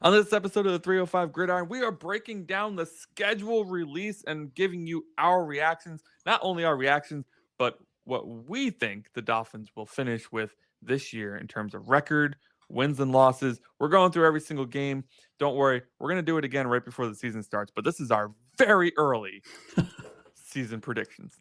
On this episode of the 305 Gridiron, we are breaking down the schedule release and giving you our reactions. Not only our reactions, but what we think the Dolphins will finish with this year in terms of record, wins and losses. We're going through every single game. Don't worry, we're going to do it again right before the season starts, but this is our very early season predictions.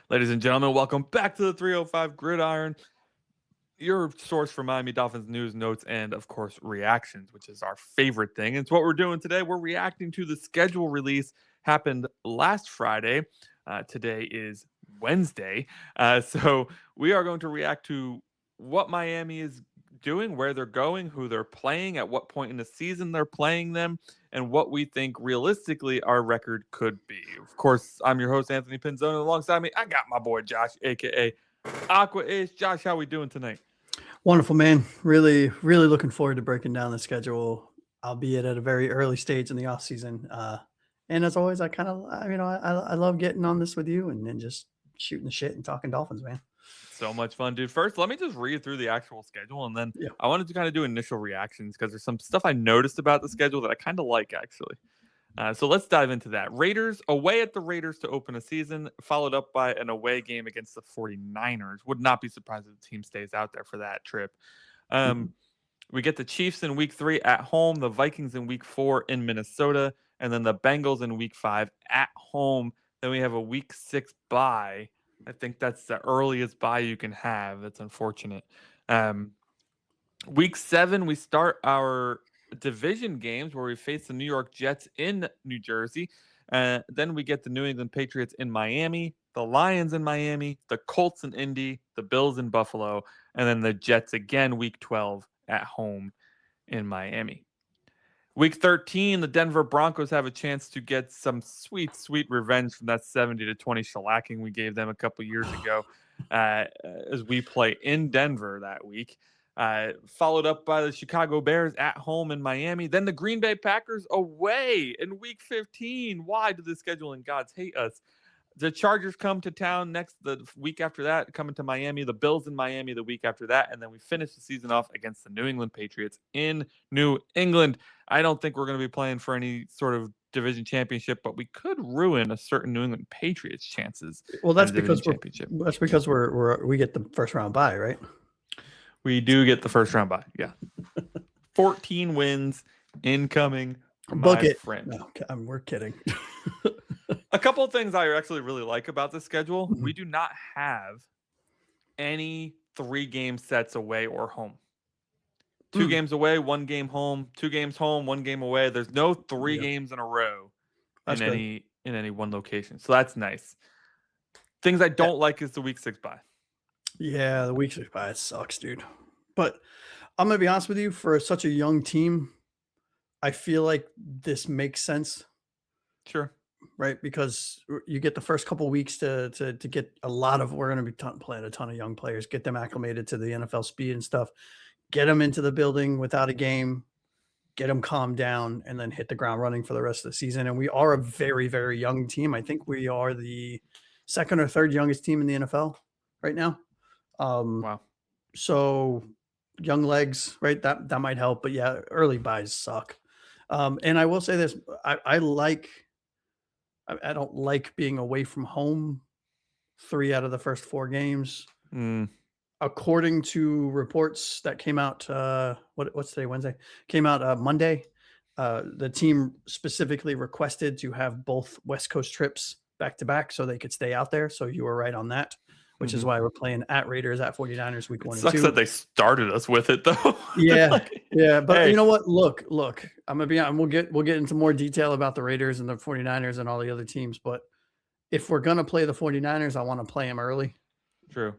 Ladies and gentlemen, welcome back to the 305 Gridiron, your source for Miami Dolphins news, notes, and, of course, reactions, which is our favorite thing. It's what we're doing today. We're reacting to the schedule release. Happened last Friday. Today is Wednesday. So we are going to react to what Miami is doing, where they're going, who they're playing, at what point in the season they're playing them, and what we think realistically our record could be. Of course, I'm your host, Anthony Pinzone. Alongside me, I got my boy Josh, aka Aqua Ace. Josh, how we doing tonight? Wonderful, man. Really looking forward to breaking down the schedule, albeit at a very early stage in the off season. And as always, I love getting on this with you and just shooting the shit and talking Dolphins, man. So much fun, dude. First, let me just read through the actual schedule, and then I wanted to kind of do initial reactions because there's some stuff I noticed about the schedule that I kind of like, actually. So let's dive into that. Raiders, away at the Raiders to open a season, followed up by an away game against the 49ers. Would not be surprised if the team stays out there for that trip. We get the Chiefs in week 3 at home, the Vikings in week 4 in Minnesota, and then the Bengals in week 5 at home. Then we have a week 6 bye. I think that's the earliest bye you can have. That's unfortunate. Week 7, we start our division games where we face the New York Jets in New Jersey. Then we get the New England Patriots in Miami, the Lions in Miami, the Colts in Indy, the Bills in Buffalo, and then the Jets again week 12 at home in Miami. Week 13, the Denver Broncos have a chance to get some sweet revenge from that 70-20 shellacking we gave them a couple years ago as we play in Denver that week. Followed up by the Chicago Bears at home in Miami. Then the Green Bay Packers away in week 15. Why do the scheduling gods hate us? The Chargers come to town the week after that, coming to Miami. The Bills in Miami the week after that. And then we finish the season off against the New England Patriots in New England. I don't think we're going to be playing for any sort of division championship, but we could ruin a certain New England Patriots chances. Well, that's because we get the first round bye, right? We do get the first round bye. Yeah. 14 wins incoming. Book it. Friend. No, we're kidding. A couple of things I actually really like about the schedule. Mm-hmm. We do not have any 3-game sets away or home. 2 games away, 1 game home, 2 games home, 1 game away. There's no 3 games in a row in any one location. So that's nice. Things I don't like is the week 6 bye. Yeah, the week 6 bye sucks, dude. But I'm going to be honest with you, for such a young team, I feel like this makes sense. Sure. Right, because you get the first couple weeks to get a lot of. We're going to be playing a ton of young players, get them acclimated to the NFL speed and stuff, get them into the building without a game, get them calmed down, and then hit the ground running for the rest of the season. And we are a very, very young team. I think we are the 2nd or 3rd youngest team in the NFL right now. Wow. So young legs, right? That might help. But yeah, early buys suck. And I will say this: I don't like being away from home 3 out of the first 4 games. According to reports that came out, what's today, Wednesday? Came out Monday. The team specifically requested to have both West Coast trips back-to-back so they could stay out there. So you were right on that, which is why we're playing at Raiders, at 49ers week 1 and 2. Sucks that they started us with it, though. Yeah, yeah. But you know what? Look, I'm going to be honest. We'll get into more detail about the Raiders and the 49ers and all the other teams. But if we're going to play the 49ers, I want to play them early. True.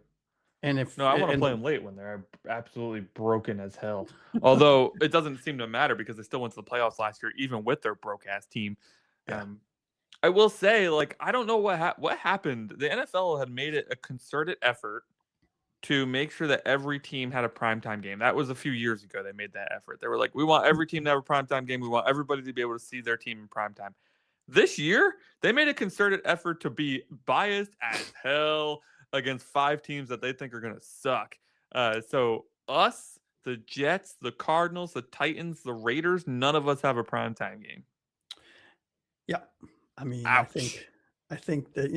And if No, I want to play them late when they're absolutely broken as hell. Although it doesn't seem to matter because they still went to the playoffs last year, even with their broke ass team. Yeah. I will say, like, I don't know what happened. The NFL had made it a concerted effort to make sure that every team had a primetime game. That was a few years ago. They made that effort. They were like, we want every team to have a primetime game. We want everybody to be able to see their team in primetime. This year, they made a concerted effort to be biased as hell against 5 teams that they think are going to suck. So us, the Jets, the Cardinals, the Titans, the Raiders, none of us have a primetime game. Yeah. I mean, Ouch. I think that,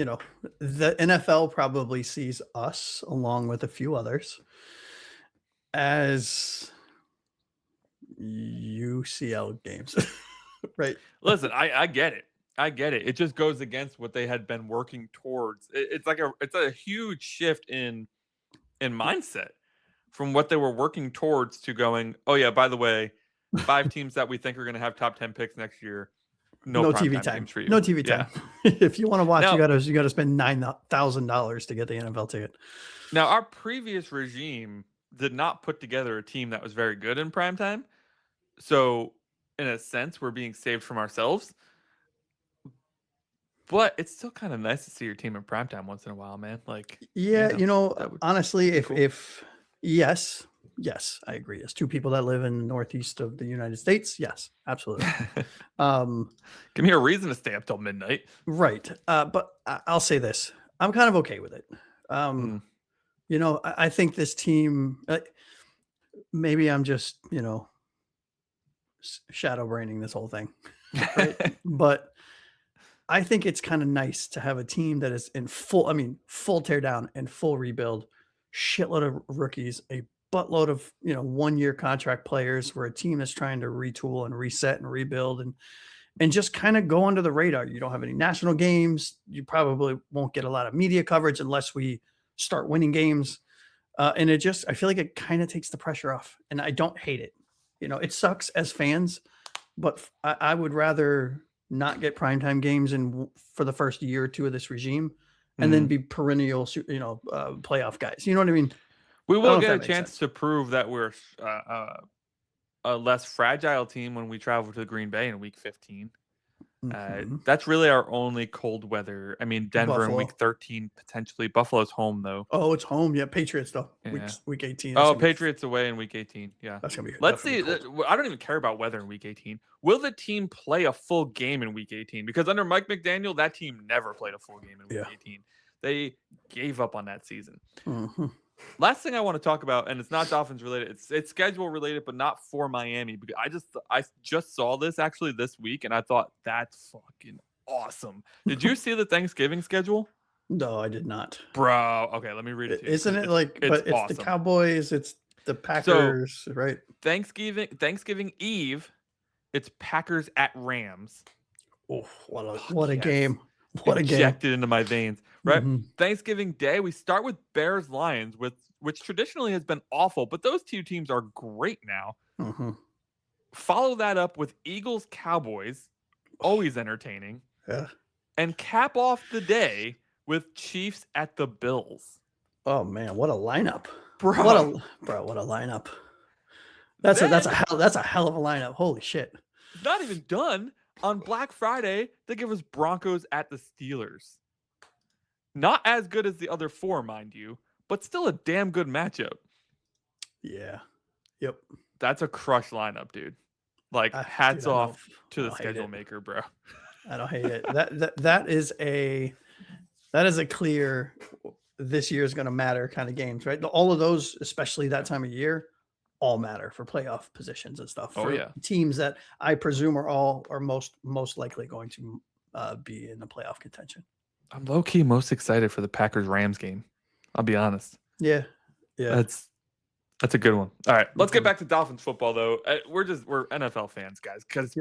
the NFL probably sees us along with a few others as UCL games, right? Listen, I get it. I get it. It just goes against what they had been working towards. It's a huge shift in mindset from what they were working towards to going, oh yeah, by the way, 5 teams that we think are going to have top 10 picks next year, no No TV primetime time. games for you. No TV Yeah. time. If you want to watch, Now, you got to spend $9,000 to get the NFL ticket. Now, our previous regime did not put together a team that was very good in primetime. So, in a sense, we're being saved from ourselves. But it's still kind of nice to see your team in primetime once in a while, man. Like, Yeah, that would honestly, be cool. if yes, I agree. As two people that live in the northeast of the United States, yes, absolutely. Give me a reason to stay up till midnight. Right. But I'll say this: I'm kind of okay with it. I think this team. Maybe I'm just shadow braining this whole thing, right? But I think it's kind of nice to have a team that is in full tear down and full rebuild, shitload of rookies, a buttload of, 1-year contract players. We're a team that's trying to retool and reset and rebuild and just kind of go under the radar. You don't have any national games. You probably won't get a lot of media coverage unless we start winning games. And I feel like it kind of takes the pressure off, and I don't hate it. It sucks as fans, but I would rather not get primetime games for the first year or two of this regime, and then be perennial, playoff guys. You know what I mean? We will get a chance to prove that we're a less fragile team when we travel to Green Bay in Week 15. That's really our only cold weather. I mean, Denver in Week 13 potentially. Buffalo's home though. Oh, it's home. Yeah, Patriots though. Yeah. Week 18. Oh, Patriots away in Week 18. Yeah, that's gonna be. Let's see. I don't even care about weather in Week 18. Will the team play a full game in Week 18? Because under Mike McDaniel, that team never played a full game in Week 18. They gave up on that season. Last thing I want to talk about, and it's not Dolphins related, it's schedule related, but not for Miami. Because I just saw this actually this week, and I thought that's fucking awesome. Did you see the Thanksgiving schedule? No, I did not. Bro, okay, let me read it to you. Isn't it like? But it's awesome. The Cowboys, it's the Packers, so, right? Thanksgiving Eve, it's Packers at Rams. Oh, what a game! What a game! Injected into my veins, right? Thanksgiving Day, we start with Bears Lions, which traditionally has been awful, but those two teams are great now. Follow that up with Eagles Cowboys, always entertaining. Yeah. And cap off the day with Chiefs at the Bills. Oh man, what a lineup, bro! What a lineup! That's a hell of a lineup. Holy shit! Not even done. On Black Friday, they give us Broncos at the Steelers. Not as good as the other 4, mind you, but still a damn good matchup. Yeah. Yep. That's a crush lineup, dude. Like, hats off to the schedule maker, bro. I don't hate it. That is a clear this year is going to matter kind of games, right? All of those, especially that time of year, all matter for playoff positions and stuff. For teams that I presume are most likely going to be in the playoff contention. I'm low key most excited for the Packers Rams game. I'll be honest. Yeah. That's a good one. All right, let's get back to Dolphins football though. We're NFL fans, guys. Because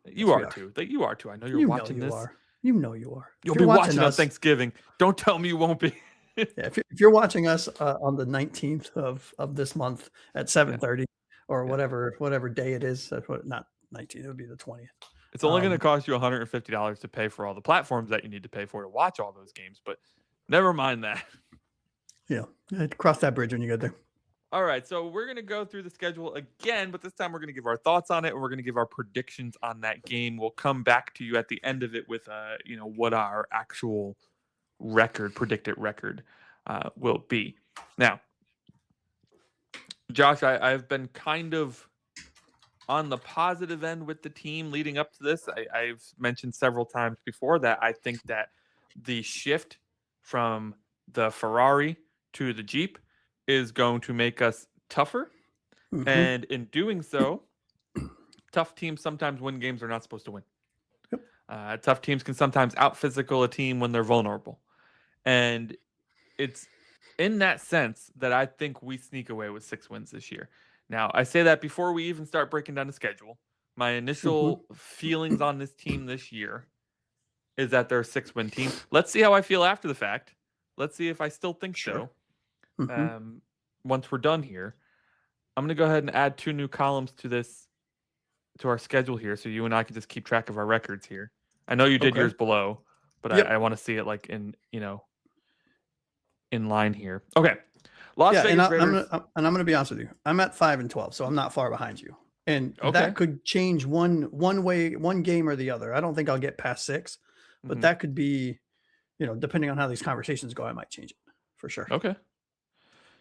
you are too. You are too. I know you're watching this. You know you are. You'll be watching on Thanksgiving. Don't tell me you won't be. If you're watching us on the 19th of this month at 7:30 or whatever day it is, not 19th, it would be the 20th. It's only going to cost you $150 to pay for all the platforms that you need to pay for to watch all those games, but never mind that. Yeah. Cross that bridge when you get there. All right, so we're going to go through the schedule again, but this time we're going to give our thoughts on it, and we're going to give our predictions on that game. We'll come back to you at the end of it with, what our actual predicted record, will be. Now, Josh, I've been kind of on the positive end with the team leading up to this. I've mentioned several times before that I think that the shift from the Ferrari to the Jeep is going to make us tougher. Mm-hmm. And in doing so, tough teams sometimes win games they're not supposed to win. Yep. Tough teams can sometimes out-physical a team when they're vulnerable. And it's in that sense that I think we sneak away with 6 wins this year. Now, I say that before we even start breaking down the schedule. My initial feelings on this team this year is that they're a 6-win team. Let's see how I feel after the fact. Let's see if I still think so. Once we're done here, I'm going to go ahead and add 2 new columns to our schedule here, so you and I can just keep track of our records here. I know you did yours below, but Yep. I want to see it like in line here. Okay. Las Vegas Raiders. I'm going to be honest with you. I'm at 5-12, so I'm not far behind you. And that could change one way, one game or the other. I don't think I'll get past 6, but that could be, depending on how these conversations go, I might change it for sure. Okay.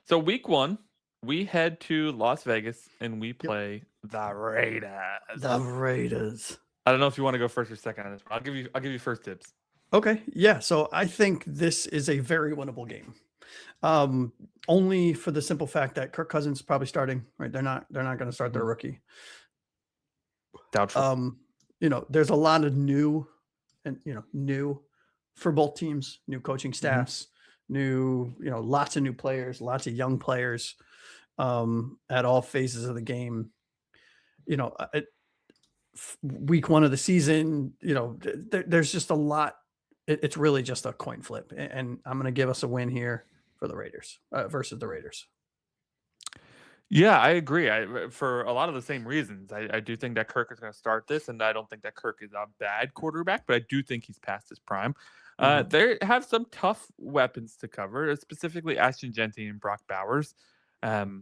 So week 1, we head to Las Vegas and we play the Raiders. The Raiders. I don't know if you want to go first or second on this. I'll give you first tips. Okay. Yeah. So I think this is a very winnable game. Only for the simple fact that Kirk Cousins is probably starting, right? They're not going to start their rookie. Doubtful. There's a lot of new for both teams, new coaching staffs, lots of new players, lots of young players, at all phases of the game. Week 1 of the season, there's just a lot. It's really just a coin flip, and I'm going to give us a win here for the Raiders versus the Raiders. Yeah, I agree. For a lot of the same reasons. I do think that Kirk is going to start this, and I don't think that Kirk is a bad quarterback, but I do think he's past his prime. They have some tough weapons to cover, specifically Ashton Jeanty and Brock Bowers. Brock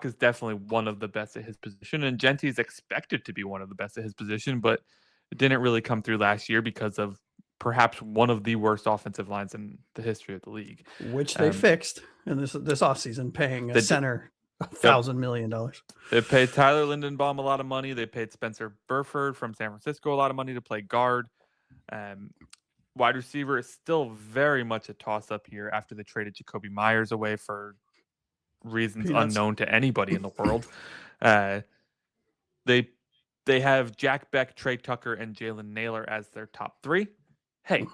is definitely one of the best at his position, and Jeanty is expected to be one of the best at his position, but it didn't really come through last year because of perhaps one of the worst offensive lines in the history of the league, which they fixed in this offseason, paying a center $1,000 million. They paid Tyler Lindenbaum a lot of money. They paid Spencer Burford from San Francisco a lot of money to play guard. Wide receiver is still very much a toss-up here after they traded Jacoby Myers away for reasons unknown to anybody in the world. They have Jack Beck, Trey Tucker, and Jalen Naylor as their top 3. Hey,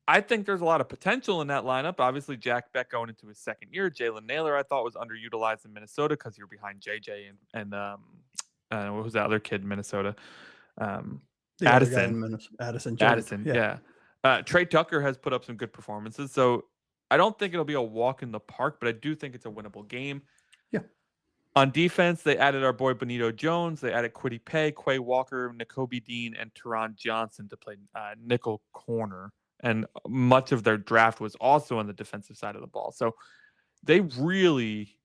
I think there's a lot of potential in that lineup. Obviously, Jack Beck going into his second year. Jalen Naylor, I thought, was underutilized in Minnesota because you're behind JJ and what was that other kid in Minnesota? Addison. Addison, yeah. Trey Tucker has put up some good performances, so I don't think it'll be a walk in the park, but I do think it's a winnable game. Yeah. On defense, they added our boy Benito Jones. They added Kwity Paye, Quay Walker, Nakobe Dean, and Teron Johnson to play nickel corner. And much of their draft was also on the defensive side of the ball. So they really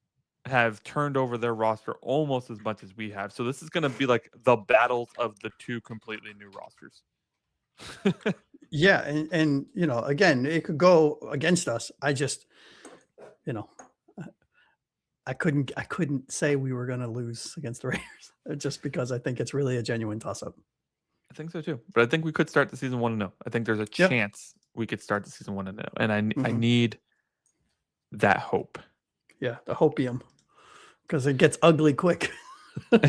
have turned over their roster almost as much as we have. So this is going to be like the battles of the 2 completely new rosters. Yeah. And, again, it could go against us. I just, I couldn't say we were going to lose against the Raiders just because I think it's really a genuine toss-up. I think so too, but I think we could start the season 1-0. I think there's a chance we could start the season 1-0, and I need that hope. Yeah, the hopium, because it gets ugly quick.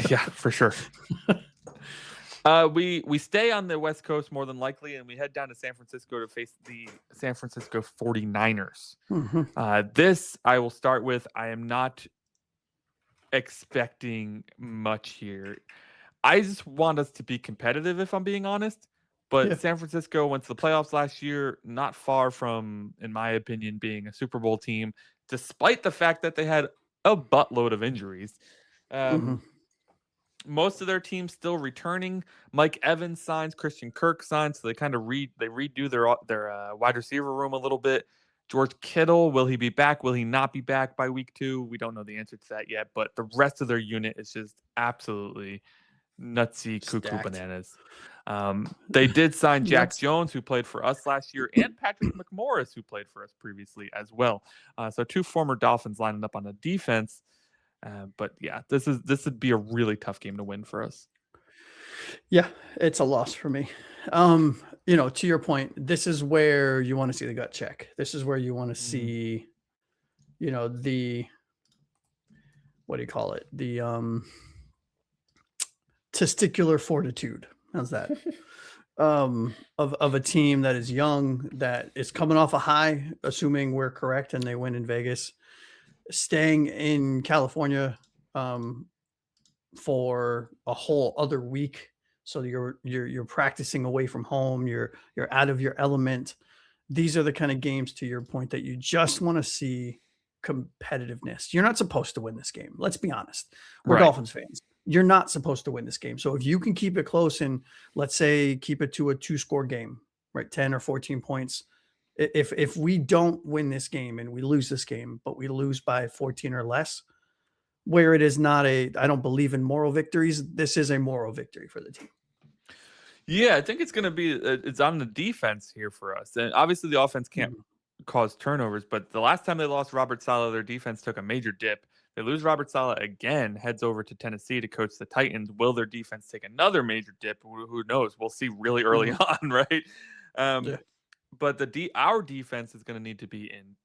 Yeah, for sure. We stay on the West Coast more than likely, and we head down to San Francisco to face the San Francisco 49ers. This I will start with. I am not expecting much here. I just want us to be competitive, if I'm being honest. But San Francisco went to the playoffs last year, not far from, in my opinion, being a Super Bowl team, despite the fact that they had a buttload of injuries. Most of their teams still returning. Mike Evans signs, Christian Kirk signs, so they kind of redo their wide receiver room a little bit. George Kittle, will he be back? Will he not be back by week 2? We don't know the answer to that yet, but the rest of their unit is just absolutely nutsy, cuckoo Stacked. bananas. They did sign Jack Nuts. Jones, who played for us last year, and Patrick McMorris, who played for us previously as well. So 2 former Dolphins lining up on the defense. But yeah, this would be a really tough game to win for us. Yeah, it's a loss for me. To your point, this is where you want to see the gut check. This is where you want to see, the what do you call it? The testicular fortitude. How's that? of a team that is young, that is coming off a high, assuming we're correct and they win in Vegas, staying in California for a whole other week. So you're practicing away from home. You're out of your element. These are the kind of games, to your point, that you just want to see competitiveness. You're not supposed to win this game. Let's be honest. We're Dolphins fans. You're not supposed to win this game. So if you can keep it close and, let's say, keep it to a 2-score game, right, 10 or 14 points. If we don't win this game and we lose this game, but we lose by 14 or less, where it is not I don't believe in moral victories, this is a moral victory for the team. Yeah, I think it's going to be, it's on the defense here for us. And obviously the offense can't cause turnovers, but the last time they lost Robert Saleh, their defense took a major dip. They lose Robert Saleh again, heads over to Tennessee to coach the Titans. Will their defense take another major dip? Who knows? We'll see really early on, right? But our defense is going to need to be in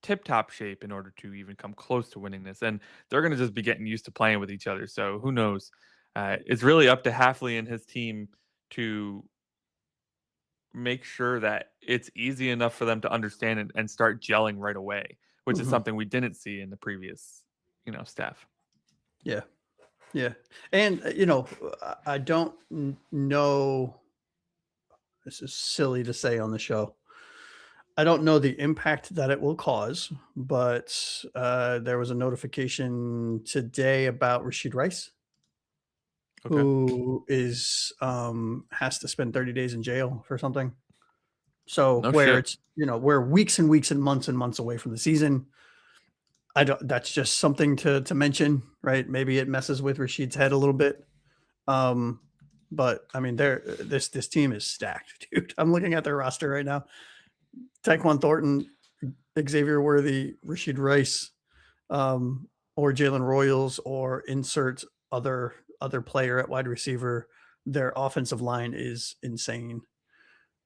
tip-top shape in order to even come close to winning this. And they're going to just be getting used to playing with each other. So who knows? It's really up to Hafley and his team to make sure that it's easy enough for them to understand and start gelling right away, which is something we didn't see in the previous, staff. Yeah. Yeah. And, I don't know, this is silly to say on the show, I don't know the impact that it will cause, but there was a notification today about Rashid Rice, who is has to spend 30 days in jail for something. So it's we're weeks and weeks and months away from the season. That's just something to mention, right? Maybe it messes with Rashid's head a little bit. But I mean, this team is stacked, dude. I'm looking at their roster right now. Tyquan Thornton, Xavier Worthy, Rashid Rice, or Jalen Royals, or insert other player at wide receiver. Their offensive line is insane.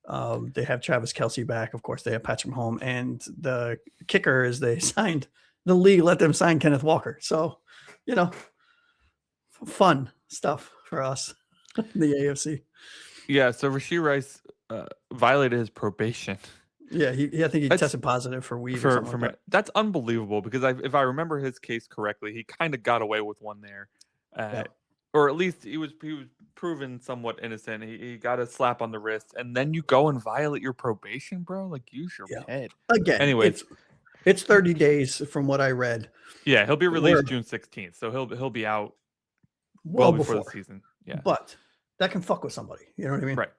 They have Travis Kelce back. Of course, they have Patrick Mahomes. And the kicker is the league let them sign Kenneth Walker. So, fun stuff for us in the AFC. Yeah, so Rashid Rice violated his probation. Yeah, I think he tested positive for weed. That's unbelievable, because if I remember his case correctly, he kind of got away with one there, or at least he was proven somewhat innocent. He got a slap on the wrist, and then you go and violate your probation, bro. Like, use your head. Again, anyways, it's 30 days from what I read. Yeah, he'll be released June 16th, so he'll be out well before the season. Yeah, but that can fuck with somebody. You know what I mean? Right.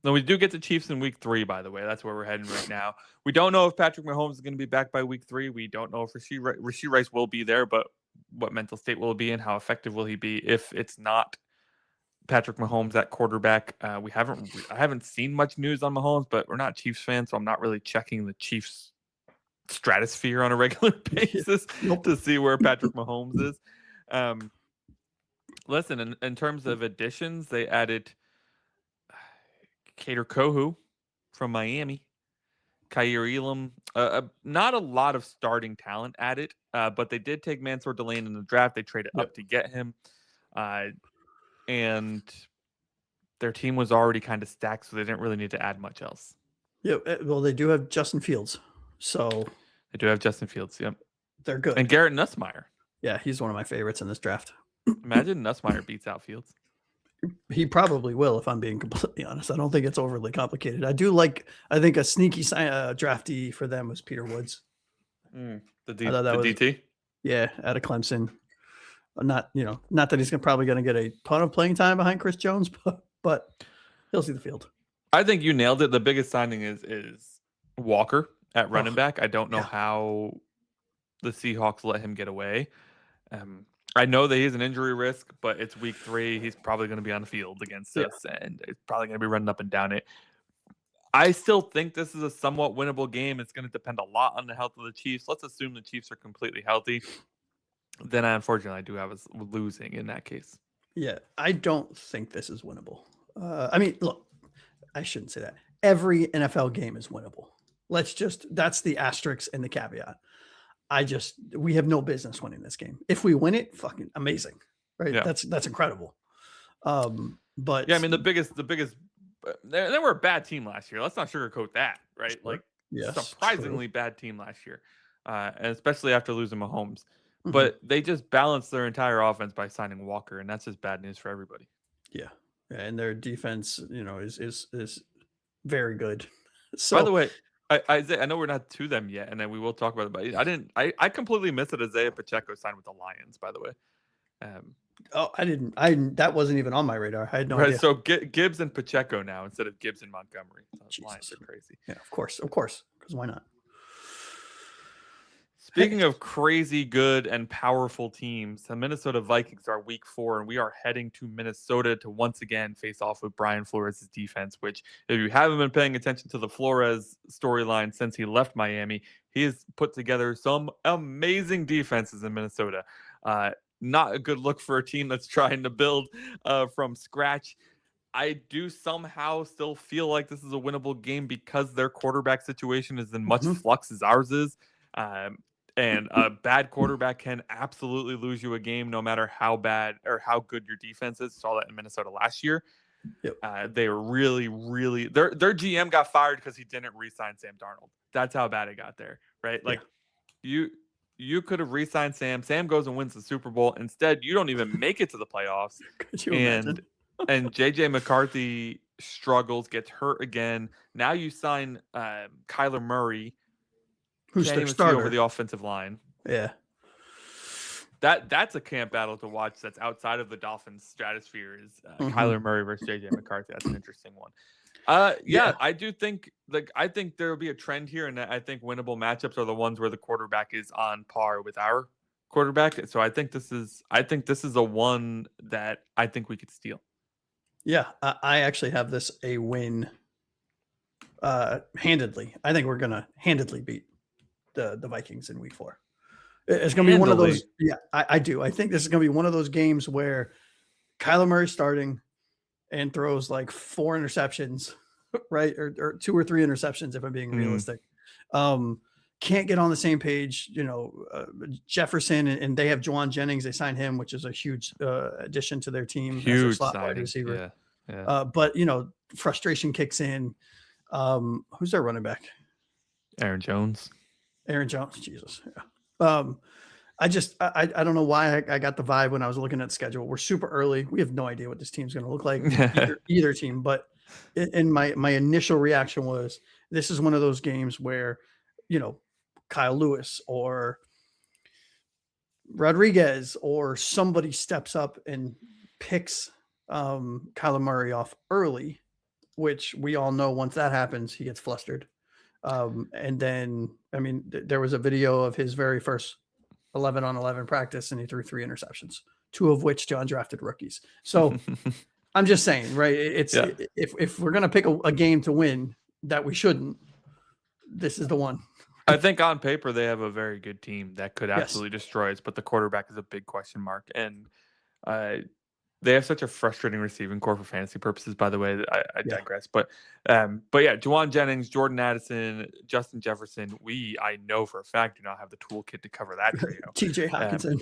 No, we do get the Chiefs in week 3, by the way. That's where we're heading right now. We don't know if Patrick Mahomes is going to be back by week 3. We don't know if Rashid Rice will be there, but what mental state will he be and how effective will he be if it's not Patrick Mahomes at quarterback? I haven't seen much news on Mahomes, but we're not Chiefs fans, so I'm not really checking the Chiefs stratosphere on a regular basis to see where Patrick Mahomes is. Listen, in terms of additions, they added Kader Kohu from Miami, Kaiir Elam. Not a lot of starting talent added, but they did take Mansour Delane in the draft. They traded up to get him. And their team was already kind of stacked, so they didn't really need to add much else. Yeah, well, they do have Justin Fields. So they do have Justin Fields, yep. They're good. And Garrett Nussmeier. Yeah, he's one of my favorites in this draft. Imagine Nussmeier beats out Fields. He probably will, if I'm being completely honest. I don't think it's overly complicated. I think a sneaky draftee for them was Peter Woods. The DT? Yeah, out of Clemson. Not that he's probably going to get a ton of playing time behind Chris Jones, but he'll see the field. I think you nailed it. The biggest signing is Walker. at running Oh, back. I don't know yeah. how the Seahawks let him get away. I know that he's an injury risk, but it's week 3. He's probably going to be on the field against Yeah. us, and it's probably going to be running up and down it. I still think this is a somewhat winnable game. It's going to depend a lot on the health of the Chiefs. Let's assume the Chiefs are completely healthy. Then, unfortunately, I do have us losing in that case. Yeah. I don't think this is winnable. I mean, look, I shouldn't say that. Every NFL game is winnable. That's the asterisk and the caveat. We have no business winning this game. If we win it, fucking amazing, right? Yeah. That's incredible. But yeah, I mean the biggest. They were a bad team last year. Let's not sugarcoat that, right? Sure. Like Yes, surprisingly bad team last year, and especially after losing Mahomes. Mhm. But they just balanced their entire offense by signing Walker, and that's just bad news for everybody. Yeah, and their defense, is very good. By the So way, Isaiah, I know we're not to them yet, and then we will talk about it. But I completely missed that Isaiah Pacheco signed with the Lions. By the way, I didn't. That wasn't even on my radar. I had no right. idea. So Gibbs and Pacheco now instead of Gibbs and Montgomery. Lions are crazy. Yeah, of course, because why not? Speaking of crazy good and powerful teams, the Minnesota Vikings are week 4, and we are heading to Minnesota to once again face off with Brian Flores' defense, which if you haven't been paying attention to the Flores storyline since he left Miami, he has put together some amazing defenses in Minnesota. Not a good look for a team that's trying to build from scratch. I do somehow still feel like this is a winnable game because their quarterback situation is in much flux as ours is. And a bad quarterback can absolutely lose you a game no matter how bad or how good your defense is. Saw that in Minnesota last year. Yep. They were really their GM got fired because he didn't re-sign Sam Darnold. That's how bad it got there, right? Like you could have re-signed Sam. Sam goes and wins the Super Bowl. Instead, you don't even make it to the playoffs. Could you imagine? And JJ McCarthy struggles, gets hurt again. Now you sign Kyler Murray, who's can't their even starter see over the offensive line. Yeah. That's a camp battle to watch. That's outside of the Dolphins' stratosphere. Is Kyler Murray versus JJ McCarthy? That's an interesting one. Yeah, I do think I think there will be a trend here, and I think winnable matchups are the ones where the quarterback is on par with our quarterback. So I think this is a one that I think we could steal. Yeah, I actually have this a win handedly. I think we're gonna handedly beat the Vikings in week 4. It's going to be one of those. Yeah, I do. I think this is going to be one of those games where Kyler Murray starting and throws like 4 interceptions, right? Or 2 or 3 interceptions, if I'm being realistic. Can't get on the same page. Jefferson and they have Juwan Jennings. They signed him, which is a huge addition to their team. Huge as a slot wide signing. receiver. Yeah. But frustration kicks in. Who's their running back? Aaron Jones. Jesus. Yeah. I don't know why I got the vibe when I was looking at the schedule. We're super early. We have no idea what this team's going to look like, either team. But in my initial reaction was, this is one of those games where, Kyle Lewis or Rodriguez or somebody steps up and picks Kyler Murray off early, which we all know once that happens, he gets flustered. And then, I mean, there was a video of his very first 11-on-11 practice, and he threw 3 interceptions, 2 of which to undrafted rookies. So I'm just saying, right? If we're going to pick a game to win that we shouldn't, this is the one. I think on paper they have a very good team that could absolutely destroy us, but the quarterback is a big question mark. And they have such a frustrating receiving core for fantasy purposes, by the way. I digress. But yeah, Juwan Jennings, Jordan Addison, Justin Jefferson, I know for a fact do not have the toolkit to cover that trio. TJ Hawkinson.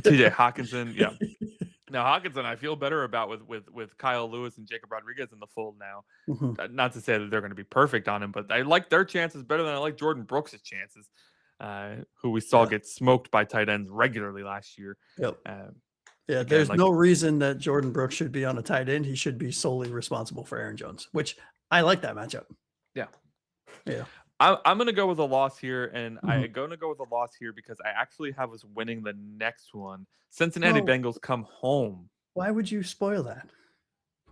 TJ Hawkinson, yeah. Now Hawkinson, I feel better about with Kyle Lewis and Jacob Rodriguez in the fold now. Not to say that they're going to be perfect on him, but I like their chances better than I like Jordan Brooks' chances, who we saw get smoked by tight ends regularly last year. Yep. There's no reason that Jordan Brooks should be on a tight end. He should be solely responsible for Aaron Jones, which I like that matchup. Yeah. I'm going to go with a loss here, and I'm going to go with a loss here because I actually have us winning the next one. Cincinnati Bengals come home. Why would you spoil that?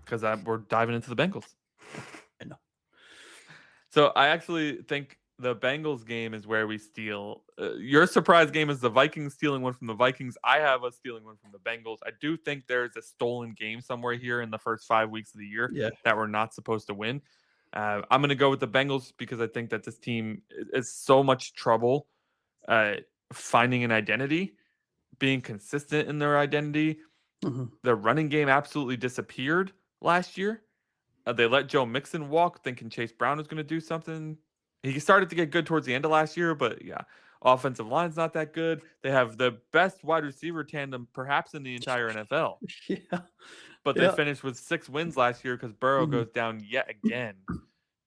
Because we're diving into the Bengals. I know. So I actually think the Bengals game is where we steal. Your surprise game is the Vikings stealing one from the Vikings. I have us stealing one from the Bengals. I do think there's a stolen game somewhere here in the first 5 weeks of the year that we're not supposed to win. I'm going to go with the Bengals because I think that this team is so much trouble finding an identity, being consistent in their identity. Mm-hmm. The running game absolutely disappeared last year. They let Joe Mixon walk, thinking Chase Brown was going to do something. He started to get good towards the end of last year, but yeah, offensive line's not that good. They have the best wide receiver tandem perhaps in the entire NFL. Yeah. But they finished with 6 wins last year because Burrow Mhm. goes down yet again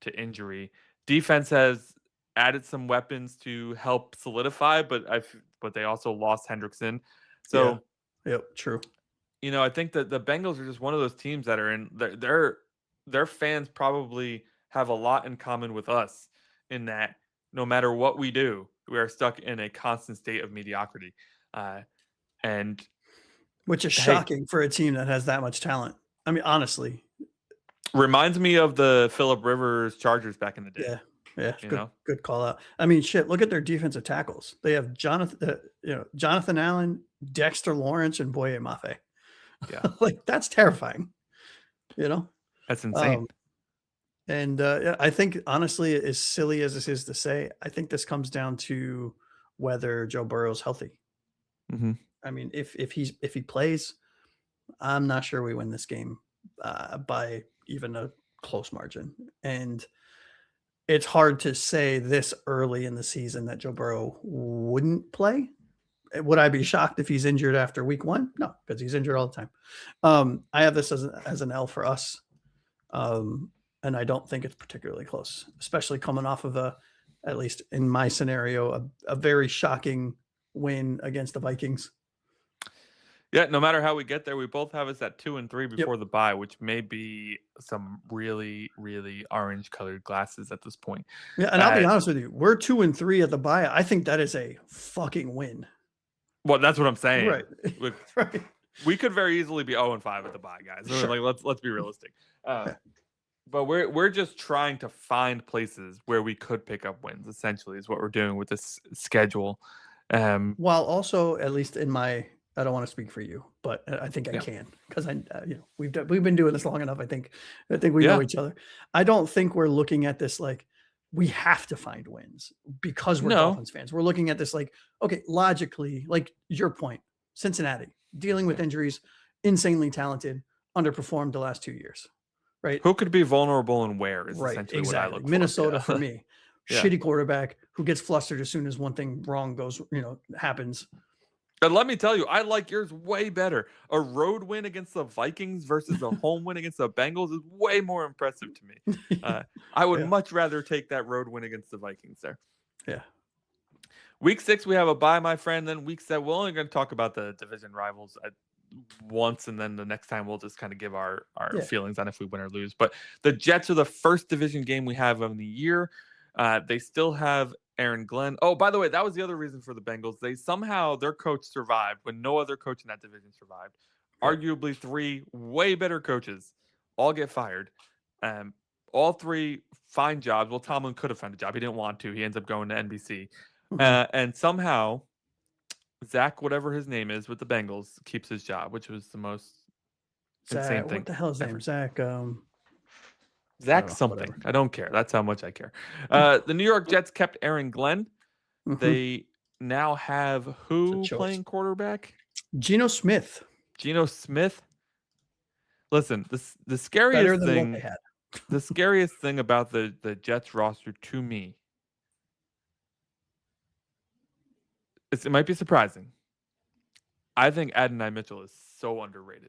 to injury. Defense has added some weapons to help solidify, but they also lost Hendrickson. So, Yep, true. You know, I think that the Bengals are just one of those teams that are in their fans probably have a lot in common with us in that no matter what we do, we are stuck in a constant state of mediocrity. And which is shocking for a team that has that much talent. I mean, honestly, reminds me of the Phillip Rivers Chargers back in the day. Yeah, good call out. I mean, shit, look at their defensive tackles. They have Jonathan Allen, Dexter Lawrence, and Boye Mafe. Yeah, like that's terrifying. You know, that's insane. And I think, honestly, as silly as this is to say, I think this comes down to whether Joe Burrow's healthy. Mm-hmm. I mean, if he plays, I'm not sure we win this game by even a close margin. And it's hard to say this early in the season that Joe Burrow wouldn't play. Would I be shocked if he's injured after week 1? No, because he's injured all the time. I have this as an L for us. And I don't think it's particularly close, especially coming off of at least in my scenario, a very shocking win against the Vikings. Yeah, no matter how we get there, we both have us at 2 and 3 before the bye, which may be some really, really orange-colored glasses at this point. Yeah, and I'll be honest with you, we're 2 and 3 at the bye. I think that is a fucking win. Well, that's what I'm saying. Right. Right. We could very easily be 0 and 5 at the bye, guys. Sure. Like, let's be realistic. But we're just trying to find places where we could pick up wins. Essentially, is what we're doing with this schedule. While also, at least in my, I don't want to speak for you, but I think I can because we've been doing this long enough. I think we know each other. I don't think we're looking at this like we have to find wins because we're Dolphins fans. We're looking at this like, okay, logically, like your point, Cincinnati dealing with injuries, insanely talented, underperformed the last 2 years. Right. Who could be vulnerable and where is essentially what I look for. Minnesota for me. Shitty quarterback who gets flustered as soon as one thing wrong goes, happens. But let me tell you, I like yours way better. A road win against the Vikings versus a home win against the Bengals is way more impressive to me. I would much rather take that road win against the Vikings there. Yeah. Week 6, we have a bye, my friend. Then week 7, we're only going to talk about the division rivals once, and then the next time we'll just kind of give our feelings on if we win or lose. But the Jets are the first division game we have of the year. They still have Aaron Glenn. Oh, by the way, that was the other reason for the Bengals. Their coach survived when no other coach in that division survived. Right. Arguably 3 way better coaches all get fired. All 3 find jobs. Well, Tomlin could have found a job. He didn't want to. He ends up going to NBC. And somehow Zach, whatever his name is with the Bengals, keeps his job, which was the most insane thing. What the hell is his name? Zach something. Whatever. I don't care. That's how much I care. The New York Jets kept Aaron Glenn. Mm-hmm. They now have who playing quarterback? Geno Smith. Listen, the scariest thing. The scariest thing about the Jets roster to me. It might be surprising. I think Adonai Mitchell is so underrated.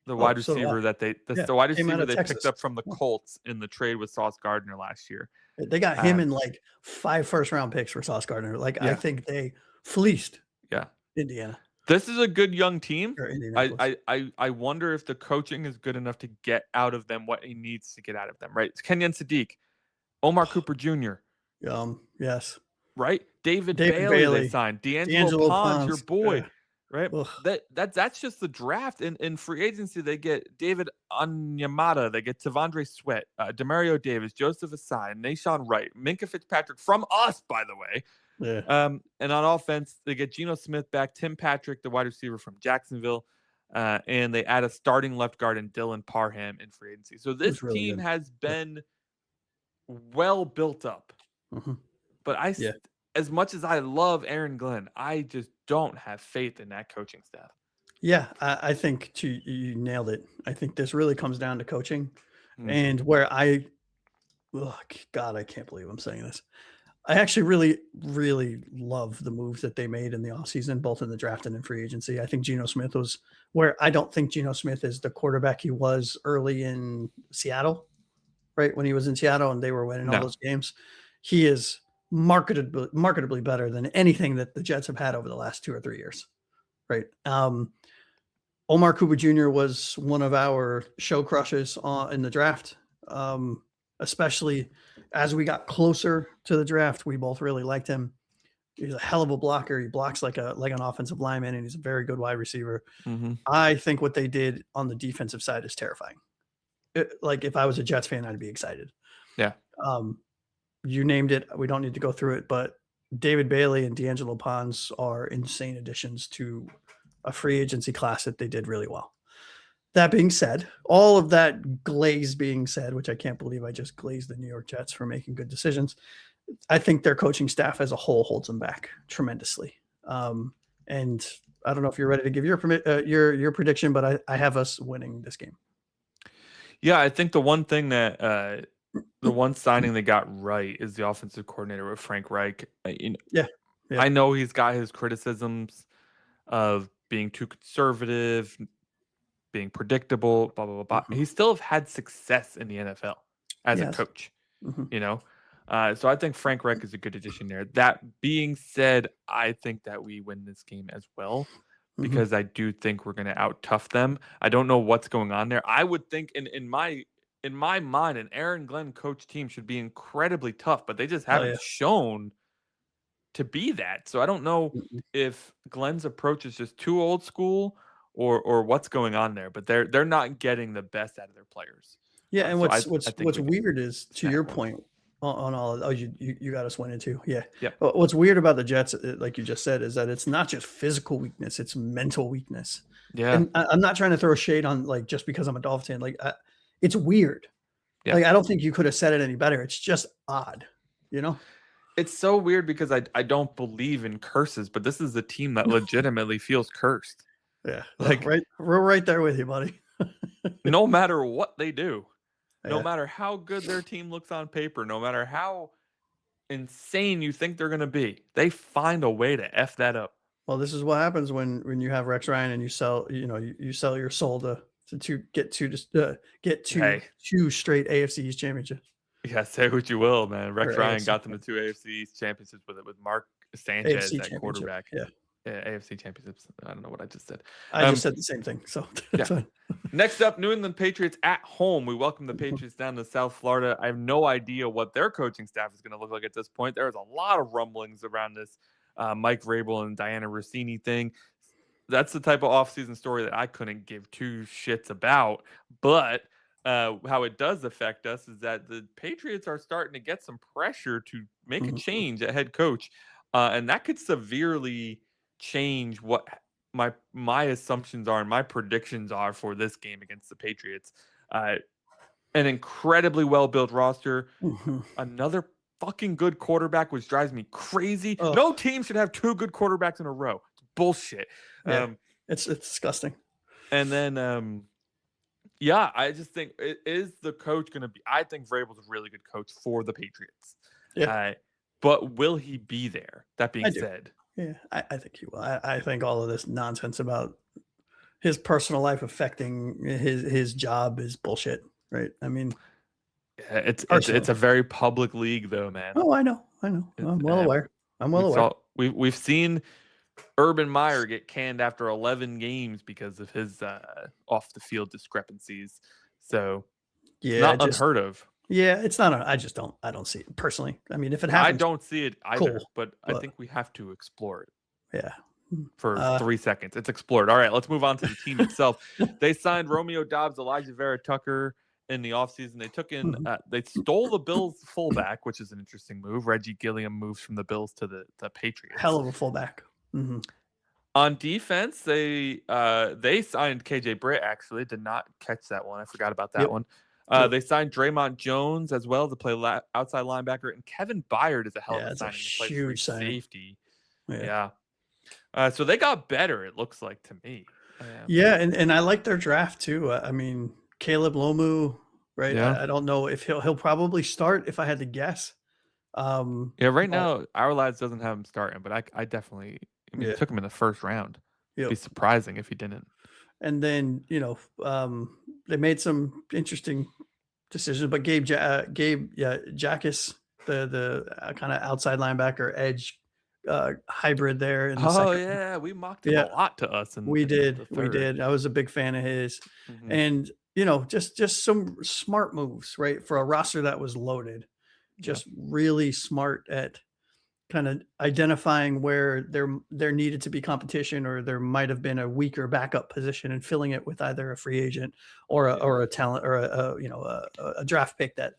The wide receiver the wide receiver they picked up from the Colts in the trade with Sauce Gardner last year. They got him in like 5 first-round picks for Sauce Gardner. I think they fleeced Indiana. This is a good young team. I wonder if the coaching is good enough to get out of them what he needs to get out of them, right? It's Kenyon Sadiq, Omar Cooper Jr. Yes. Right? David Bailey they signed. D'Angelo Pons, your boy. Yeah. right? Ugh. That's just the draft. In free agency, they get David Onyemata, they get Tavondre Sweat, Demario Davis, Joseph Asai, Nashawn Wright, Minka Fitzpatrick from us, by the way. Yeah. And on offense, they get Geno Smith back, Tim Patrick, the wide receiver from Jacksonville, and they add a starting left guard in Dylan Parham in free agency. So It this was really team good. has Yeah. been well built up. Mhm. But Yeah. as much as I love Aaron Glenn, I just don't have faith in that coaching staff. Yeah, I think you nailed it. I think this really comes down to coaching, Mm. and where God, I can't believe I'm saying this. I actually really, really love the moves that they made in the offseason, both in the draft and in free agency. I think Geno Smith was where I don't think Geno Smith is the quarterback he was early in Seattle, right? When he was in Seattle and they were winning all No. those games. He is marketably better than anything that the Jets have had over the last 2 or 3 years, right? Omar Cooper Jr. was one of our show crushes in the draft, especially as we got closer to the draft. We both really liked him. He's a hell of a blocker. He blocks like an offensive lineman, and he's a very good wide receiver. Mm-hmm. I think what they did on the defensive side is terrifying. Like if I was a Jets fan, I'd be excited. Yeah. You named it. We don't need to go through it, but David Bailey and D'Angelo Pons are insane additions to a free agency class that they did really well. That being said, all of that glaze being said, which I can't believe I just glazed the New York Jets for making good decisions, I think their coaching staff as a whole holds them back tremendously. And I don't know if you're ready to give your prediction, but I have us winning this game. Yeah, I think the one thing that the one signing they got right is the offensive coordinator with Frank Reich. Yeah. I know he's got his criticisms of being too conservative, being predictable, blah, blah, blah, blah. Mm-hmm. He still have had success in the NFL as a coach, So I think Frank Reich is a good addition there. That being said, I think that we win this game as well because I do think we're going to out-tough them. I don't know what's going on there. I would think in my mind, an Aaron Glenn coach team should be incredibly tough, but they just haven't shown to be that. So I don't know if Glenn's approach is just too old school or what's going on there, but they're not getting the best out of their players. Yeah, and what's weird is, to your point on all of you got us winning too. Yeah. What's weird about the Jets, like you just said, is that it's not just physical weakness, it's mental weakness. Yeah. And I'm not trying to throw shade on like just because I'm a Dolphins fan. Like it's weird. Yeah. Like I don't think you could have said it any better. It's just odd, It's so weird because I don't believe in curses, but this is a team that legitimately feels cursed. Yeah. Like we're right there with you, buddy. No matter what they do, no matter how good their team looks on paper, no matter how insane you think they're going to be, they find a way to F that up. Well, this is what happens when you have Rex Ryan and you sell, you sell your soul to get two straight AFC East championships. Yeah, say what you will, man. Rex Ryan got them to 2 AFC East championships with Mark Sanchez AFC at quarterback. Yeah, AFC championships. I don't know what I just said. I just said the same thing. So yeah. Next up, New England Patriots at home. We welcome the Patriots down to South Florida. I have no idea what their coaching staff is going to look like at this point. There's a lot of rumblings around this Mike Vrabel and Diana Rossini thing. That's the type of offseason story that I couldn't give two shits about. But how it does affect us is that the Patriots are starting to get some pressure to make a change at head coach. And that could severely change what my assumptions are and my predictions are for this game against the Patriots. An incredibly well-built roster. Another fucking good quarterback, which drives me crazy. Oh. No team should have 2 good quarterbacks in a row. It's bullshit. Yeah, it's disgusting. And then, I just think is the coach going to be? I think Vrabel's a really good coach for the Patriots. Yeah. But will he be there? That being said. Yeah, I think he will. I think all of this nonsense about his personal life affecting his job is bullshit, right? I mean, it's a very public league, though, man. Oh, I know. I'm well aware. We've seen Urban Meyer get canned after 11 games because of his off the field discrepancies. So, not unheard of. Yeah, it's not. I don't see it personally. I mean, if it happens, I don't see it either. Cool, but I think we have to explore it. Yeah, for 3 seconds. It's explored. All right, let's move on to the team itself. They signed Romeo Doubs, Elijah Vera Tucker in the offseason. They took in, they stole the Bills fullback, which is an interesting move. Reggie Gilliam moves from the Bills to the Patriots. Hell of a fullback. On defense, they signed KJ Britt. Actually, did not catch that one. I forgot about that one. They signed Draymond Jones as well to play outside linebacker, and Kevin Byard is a hell of a signing to play free safety. Yeah. So they got better, it looks like to me. And I like their draft too. I mean, Caleb Lomu, right? Yeah. I don't know if he'll probably start if I had to guess. Right now, our lads doesn't have him starting, but I definitely. I mean, took him in the first round. It'd be surprising if he didn't. And then, they made some interesting decisions, but Gabe Jackus, the kind of outside linebacker edge hybrid there. In the second. We mocked him a lot to us. We did. I was a big fan of his. And, just some smart moves, right? For a roster that was loaded, just really smart at kind of identifying where there needed to be competition, or there might have been a weaker backup position, and filling it with either a free agent or a talent or a draft pick that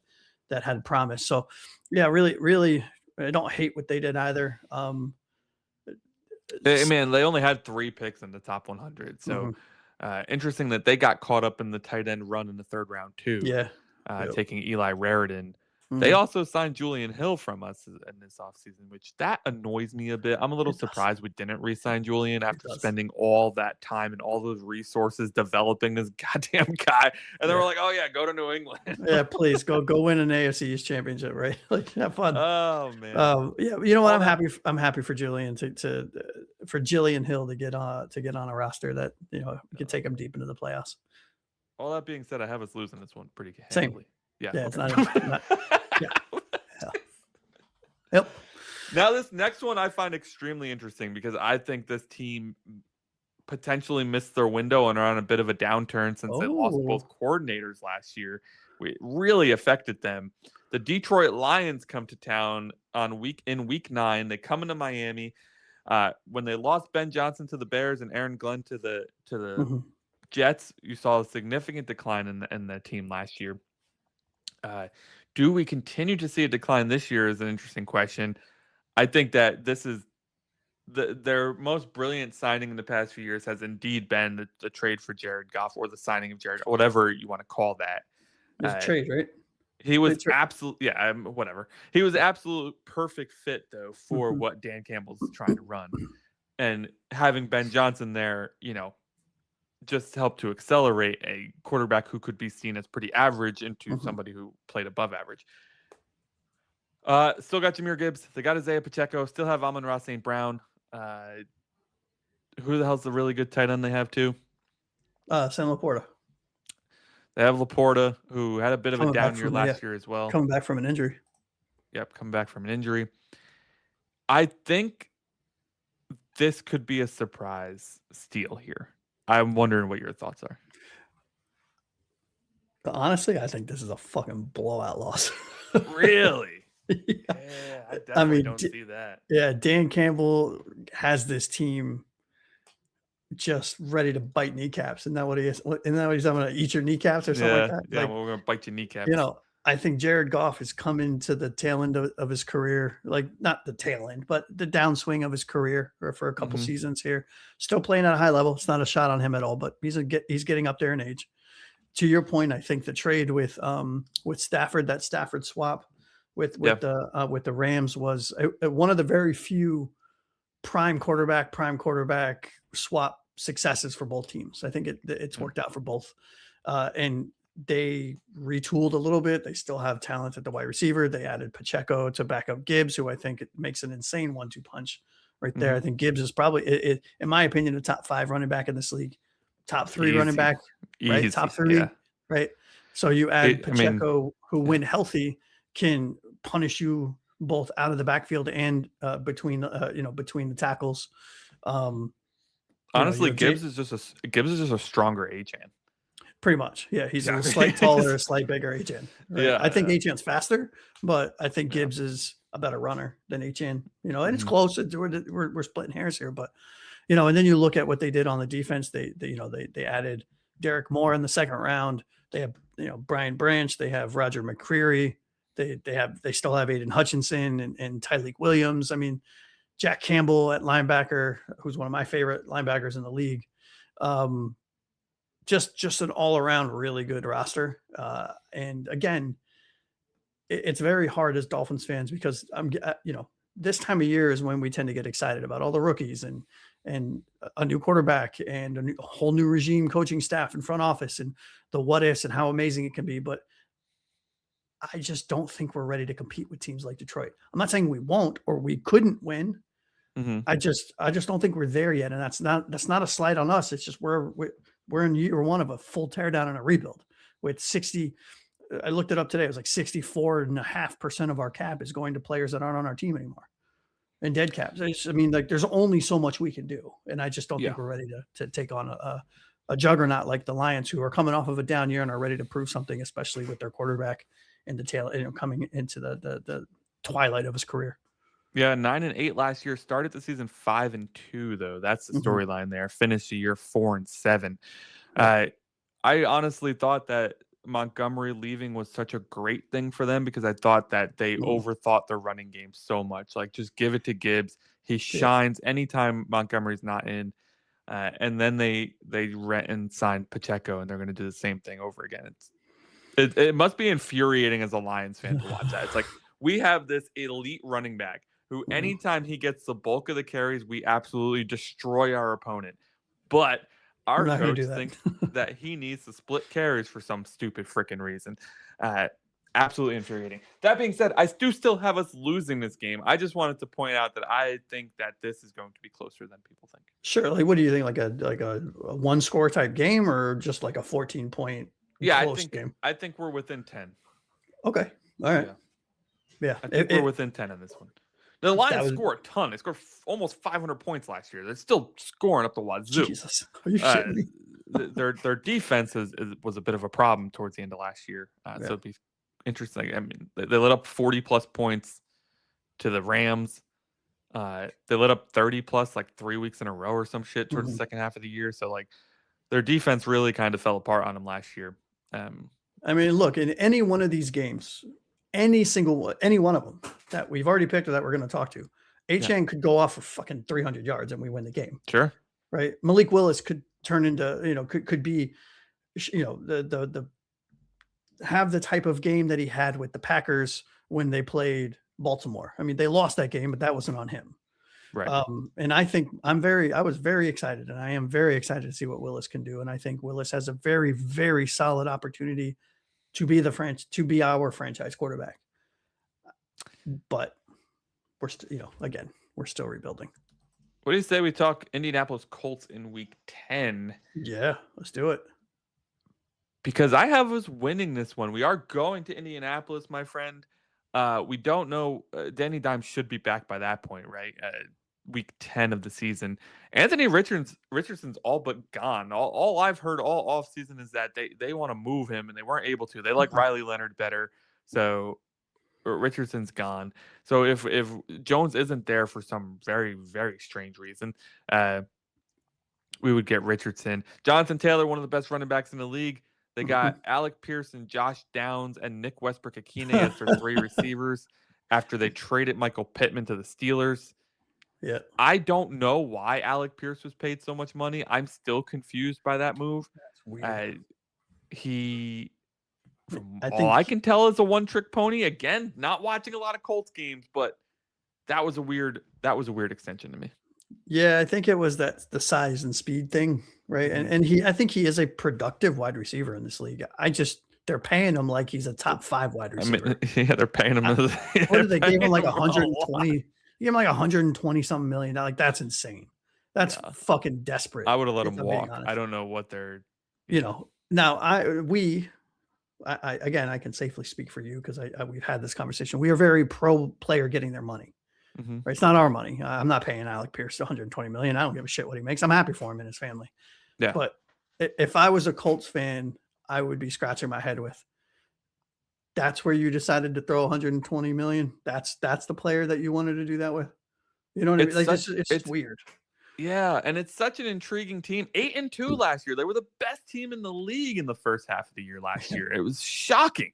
had promise. So really, really, I don't hate what they did either. They only had 3 picks in the top 100. So interesting that they got caught up in the tight end run in the 3rd round too. Taking Eli Raritan. They also signed Julian Hill from us in this offseason, which that annoys me a bit. I'm a little surprised we didn't re-sign Julian after spending all that time and all those resources developing this goddamn guy. And then we're like, go to New England. Please go win an AFC East championship, right? Like, have fun. Oh man. You know what? I'm happy for Julian for Jillian Hill to get on a roster that could take him deep into the playoffs. All that being said, I have us losing this one pretty Same. handily. It's not. Yep. Now this next one I find extremely interesting because I think this team potentially missed their window and are on a bit of a downturn since they lost both coordinators last year. It really affected them. The Detroit Lions come to town in week 9. They come into Miami. When they lost Ben Johnson to the Bears and Aaron Glenn to the Jets, you saw a significant decline in the team last year. Do we continue to see a decline this year is an interesting question. I think that this is their most brilliant signing in the past few years has indeed been the trade for Jared Goff, or the signing of Jared, whatever you want to call that. It's a trade, right? He was whatever. He was absolute perfect fit though for what Dan Campbell's trying to run, and having Ben Johnson there, just helped to accelerate a quarterback who could be seen as pretty average into somebody who played above average. Still got Jahmyr Gibbs. They got Isaiah Pacheco. Still have Amon-Ra St. Brown. Who the hell's the really good tight end they have too? Sam Laporta. They have Laporta, who had a bit of a down year last year as well. Coming back from an injury. Yep, coming back from an injury. I think this could be a surprise steal here. I'm wondering what your thoughts are. But honestly, I think this is a fucking blowout loss. Really? I definitely don't see that. Yeah, Dan Campbell has this team just ready to bite kneecaps. Isn't that what he is? Isn't that what he's going to eat your kneecaps or something like that? Yeah, we're going to bite your kneecaps. I think Jared Goff is coming to the tail end of his career, like not the tail end, but the downswing of his career for a couple seasons here. Still playing at a high level. It's not a shot on him at all, but he's getting up there in age. To your point, I think the trade with Stafford, that Stafford swap with the Rams was one of the very few prime quarterback swap successes for both teams. I think it's worked out for both, and they retooled a little bit. They still have talent at the wide receiver. They added Pacheco to back up Gibbs, who I think it makes an insane 1-2 punch right there. I think Gibbs is probably, in my opinion, a top 5 running back in this league, top 3 running back, right? Top 3, right? So you add Pacheco, who when healthy can punish you both out of the backfield and between the tackles. Honestly, Gibbs is just a stronger Achane. Pretty much. Yeah. He's a slight taller, a slight bigger Achane. Right? I think Achane's faster, but I think Gibbs is a better runner than Etienne. And it's Mhm. close. We're splitting hairs here, but and then you look at what they did on the defense. They added Derek Moore in the second round. They have Brian Branch. They have Roger McCreary. They still have Aiden Hutchinson and Tyleek Williams. I mean, Jack Campbell at linebacker, who's one of my favorite linebackers in the league. Just an all around really good roster. And again, it's very hard as Dolphins fans because this time of year is when we tend to get excited about all the rookies and a new quarterback and a whole new regime, coaching staff and front office and the what ifs and how amazing it can be. But I just don't think we're ready to compete with teams like Detroit. I'm not saying we won't or we couldn't win. Mhm. I just don't think we're there yet, and that's not a slight on us. It's just we're in year one of a full teardown and a rebuild with 60. I looked it up today. It was like 64.5% of our cap is going to players that aren't on our team anymore, and dead caps. I mean, like there's only so much we can do, and I just don't Yeah. think we're ready to take on a juggernaut like the Lions, who are coming off of a down year and are ready to prove something, especially with their quarterback in the tail, coming into the twilight of his career. Yeah, 9-8 last year. Started the season 5-2, though. That's the storyline there. Finished the year 4-7. Yeah. I honestly thought that Montgomery leaving was such a great thing for them because I thought that they overthought their running game so much. Like, just give it to Gibbs. He shines anytime Montgomery's not in. And then they rent and signed Pacheco, and they're going to do the same thing over again. It must be infuriating as a Lions fan to watch that. It's like we have this elite running back who anytime he gets the bulk of the carries, we absolutely destroy our opponent. But our coach thinks that he needs to split carries for some stupid freaking reason. Absolutely infuriating. That being said, I do still have us losing this game. I just wanted to point out that I think that this is going to be closer than people think. Sure. Like, what do you think? Like a one score type game or just like a 14-point close game? I think we're within 10. Okay. All right. Yeah. I think we're within 10 in this one. The Lions score a ton. They scored almost 500 points last year. They're still scoring up the wazoo. Jesus. Are you shitting me? Their defense was a bit of a problem towards the end of last year. So it'd be interesting. I mean, they let up 40-plus points to the Rams. They let up 30-plus like 3 weeks in a row or some shit towards the second half of the year. So, like, their defense really kind of fell apart on them last year. I mean, look, in any one of these games, any one of them that we've already picked or that we're going to talk to, HN could go off for fucking 300 yards and we win the game. Sure. Right. Malik Willis could turn into, could be, the have the type of game that he had with the Packers when they played Baltimore. I mean, they lost that game, but that wasn't on him. Right. And I think I was very excited, and I am very excited to see what Willis can do. And I think Willis has a very, very solid opportunity to be our franchise quarterback. But we're again, we're still rebuilding. What do you say we talk Indianapolis Colts in week 10? Yeah, let's do it. Because I have us winning this one. We are going to Indianapolis, my friend. We don't know. Danny Dimes should be back by that point, right? Week 10 of the season. Anthony Richardson's all but gone. All I've heard all off season is that they want to move him and they weren't able to. They like Riley Leonard better. So Richardson's gone. So if Jones isn't there for some very, very strange reason, we would get Richardson. Jonathan Taylor, one of the best running backs in the league. They got Alec Pearson, Josh Downs, and Nick Westbrook-Akine as their 3 receivers after they traded Michael Pittman to the Steelers. Yeah. I don't know why Alec Pierce was paid so much money. I'm still confused by that move. That's weird. All I can tell is a one-trick pony. Again, not watching a lot of Colts games, but that was a weird extension to me. Yeah, I think it was the size and speed thing, right? And I think he is a productive wide receiver in this league. They're paying him like he's a top 5 wide receiver. I mean, they're paying him. What did they give him like 120? You give him like 120 something million. Like, that's insane. That's fucking desperate. I would have let him walk. I don't know what they're. Now I can safely speak for you because we've had this conversation. We are very pro player getting their money. Right? It's not our money. I'm not paying Alec Pierce 120 million. I don't give a shit what he makes. I'm happy for him and his family. Yeah. But if I was a Colts fan, I would be scratching my head with, that's where you decided to throw 120 million. That's the player that you wanted to do that with. You know what I mean? It's Like such it's just it's weird. yeah, and it's such an intriguing team. 8-2 last year. They were the best team in the league in the first half of the year last year. It was shocking.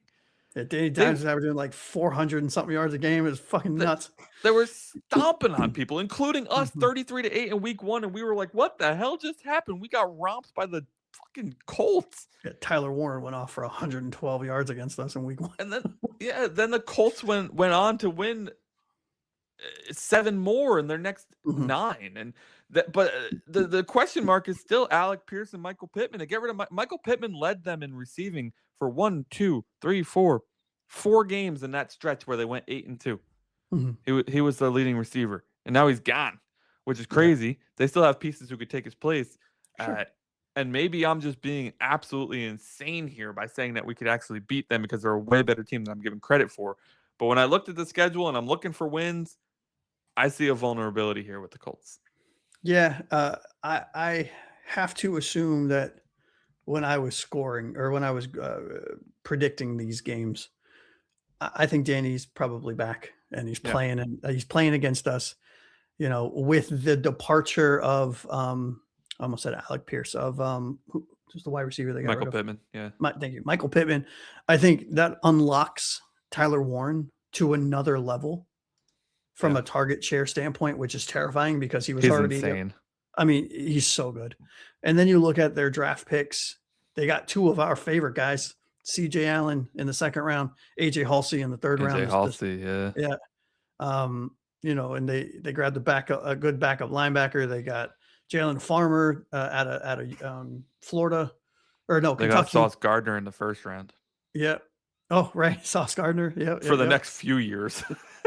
Yeah, Danny They Dimes was averaging like 400 and something yards a game. It was fucking th- nuts. they were stomping on people, including us, Mhm. 33-8 in week 1, and we were like, "What the hell just happened? We got romped by the fucking Colts." Yeah, Tyler Warren went off for 112 yards against us in week 1. And then the Colts went on to win 7 more in their next Mhm. 9, and the question mark is still Alec Pierce and Michael Pittman. To get rid of Michael Pittman led them in receiving for 1, 2, 3, 4 games in that stretch where they went 8-2. Mhm. He was the leading receiver, and now he's gone, which is Yeah, crazy. They still have pieces who could take his place. sure. Uh, and maybe I'm just being absolutely insane here by saying that we could actually beat them because they're a way better team than I'm giving credit for. But when I looked at the schedule and I'm looking for wins, I see a vulnerability here with the Colts. Yeah, I have to assume that when I was scoring or when I was predicting these games, I think Danny's probably back and Yeah, he's playing against us. You know, with the departure of I almost said Alec Pierce of who's the wide receiver they got Michael rid of? Pittman. Yeah, Thank you, Michael Pittman. I think that unlocks Tyler Warren to another level from yeah, a target share standpoint, which is terrifying because he was he's already. insane. I mean, he's so good. And then you look at their draft picks. They got 2 of our favorite guys, CJ Allen in the second round, AJ Halsey in the third round. AJ Halsey. Yeah, Yeah. You know, and they grabbed a good backup linebacker. They got Jalen Farmer out of Florida, or no, they got Kentucky. Sauce Gardner in the first round Yeah. Oh, right. Sauce Gardner. Yep. for Yep. the Yep. next few years.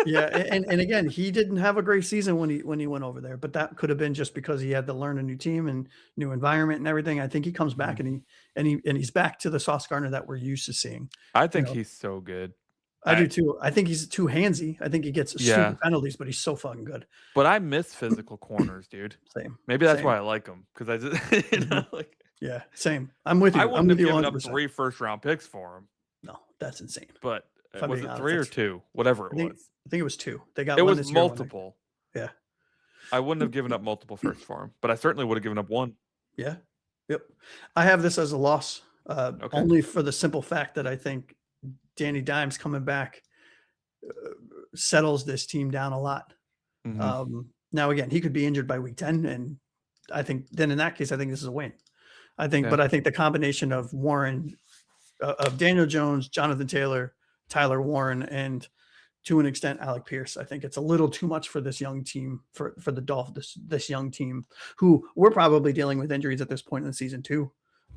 Yeah, and again, he didn't have a great season when he went over there, but that could have been just because he had to learn a new team and new environment and everything. I think he comes back and he's back to the Sauce Gardner that we're used to seeing. I You think know, he's so good. I do too. I think he's too handsy. I think he gets Yeah, stupid penalties, but he's so fucking good. but I miss physical corners, dude. Same, Maybe that's same. why I like him because I just Mhm. like Yeah, same. I'm with I you. I'm wouldn't with have you given up 100%. 3 first-round picks for him, No, that's insane. but If I'm was being it honest, 3 or that's 2? Whatever it I think was. I think it was 2. They got It one was this year, one next. multiple. Yeah. I wouldn't have given up multiple firsts for him, but I certainly would have given up 1. Yeah. Yep. I have this as a loss, Okay. only for the simple fact that I think Danny Dimes coming back settles this team down a lot. Mhm. Now, again, he could be injured by week 10, and I think then in that case, I think this is a win. Yeah. But I think the combination of Warren, of Daniel Jones, Jonathan Taylor, Tyler Warren, and to an extent Alec Pierce, I think it's a little too much for this young team for the Dolphins. This young team who we're probably dealing with injuries at this point in the season too.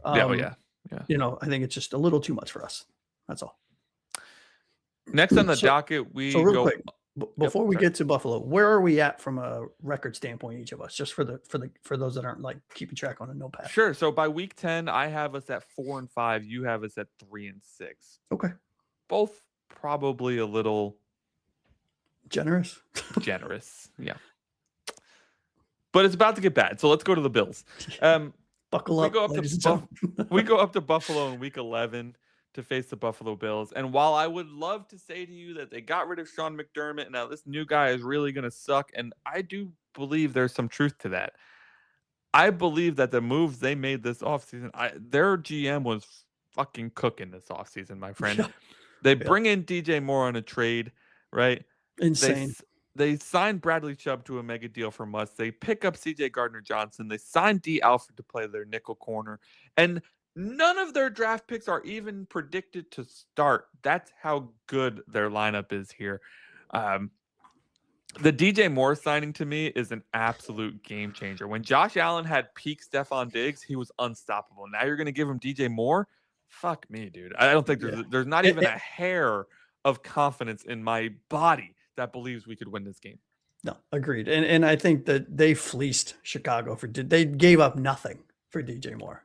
Yeah, oh yeah. Yeah. You know, I think it's just a little too much for us. That's all. Next on the So, docket, so we real go quick, Yep, before we sorry. get to Buffalo, where are we at from a record standpoint, each of us, just for those that aren't like keeping track on a notepad? Sure. So by week 10, I have us at 4-5. You have us at 3-6. Okay, Both probably a little generous. generous. Yeah. But it's about to get bad. So let's go to the Bills. Buckle We up, go up ladies and to gentlemen. we go up to Buffalo in week 11 to face the Buffalo Bills. And while I would love to say to you that they got rid of Sean McDermott, and now this new guy is really going to suck, and I do believe there's some truth to that. I believe that the moves they made this offseason, their GM was fucking cooking this offseason, my friend. Yeah, They yeah, bring in DJ Moore on a trade, right? They insane. s- they signed Bradley Chubb to a mega deal from us. They pick up CJ Gardner Johnson. They signed D Alfred to play their nickel corner. And none of their draft picks are even predicted to start. That's how good their lineup is here. Um, the DJ Moore signing to me is an absolute game changer. When Josh Allen had peak Stephon Diggs, he was unstoppable. Now you're going to give him DJ Moore? Fuck me, dude. I don't think Yeah. there's not It- even it- a hair of confidence in my body that believes we could win this game. no, agreed. And I think that they fleeced Chicago they gave up nothing for DJ Moore.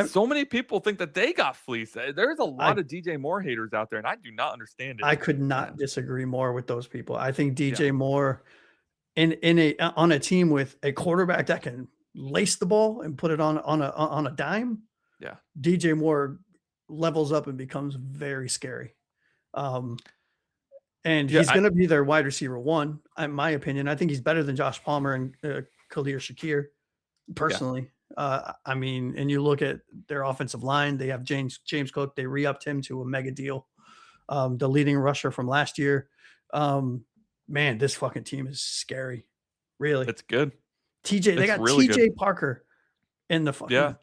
So many people think that they got fleeced. There's a lot I of DJ Moore haters out there, and I do not understand it. I could not disagree more with those people. I think DJ Yeah. Moore on a team with a quarterback that can lace the ball and put it on a dime. Yeah. DJ Moore levels up and becomes very scary. And Yeah, he's going to be their wide receiver one, in my opinion. I think he's better than Josh Palmer and Khalil Shakir, personally. I mean, and you look at their offensive line, they have James Cook. They re-upped him to a mega deal. The leading rusher from last year. Man, this fucking team is scary. Really. it's good. They got really TJ good. Parker in the fucking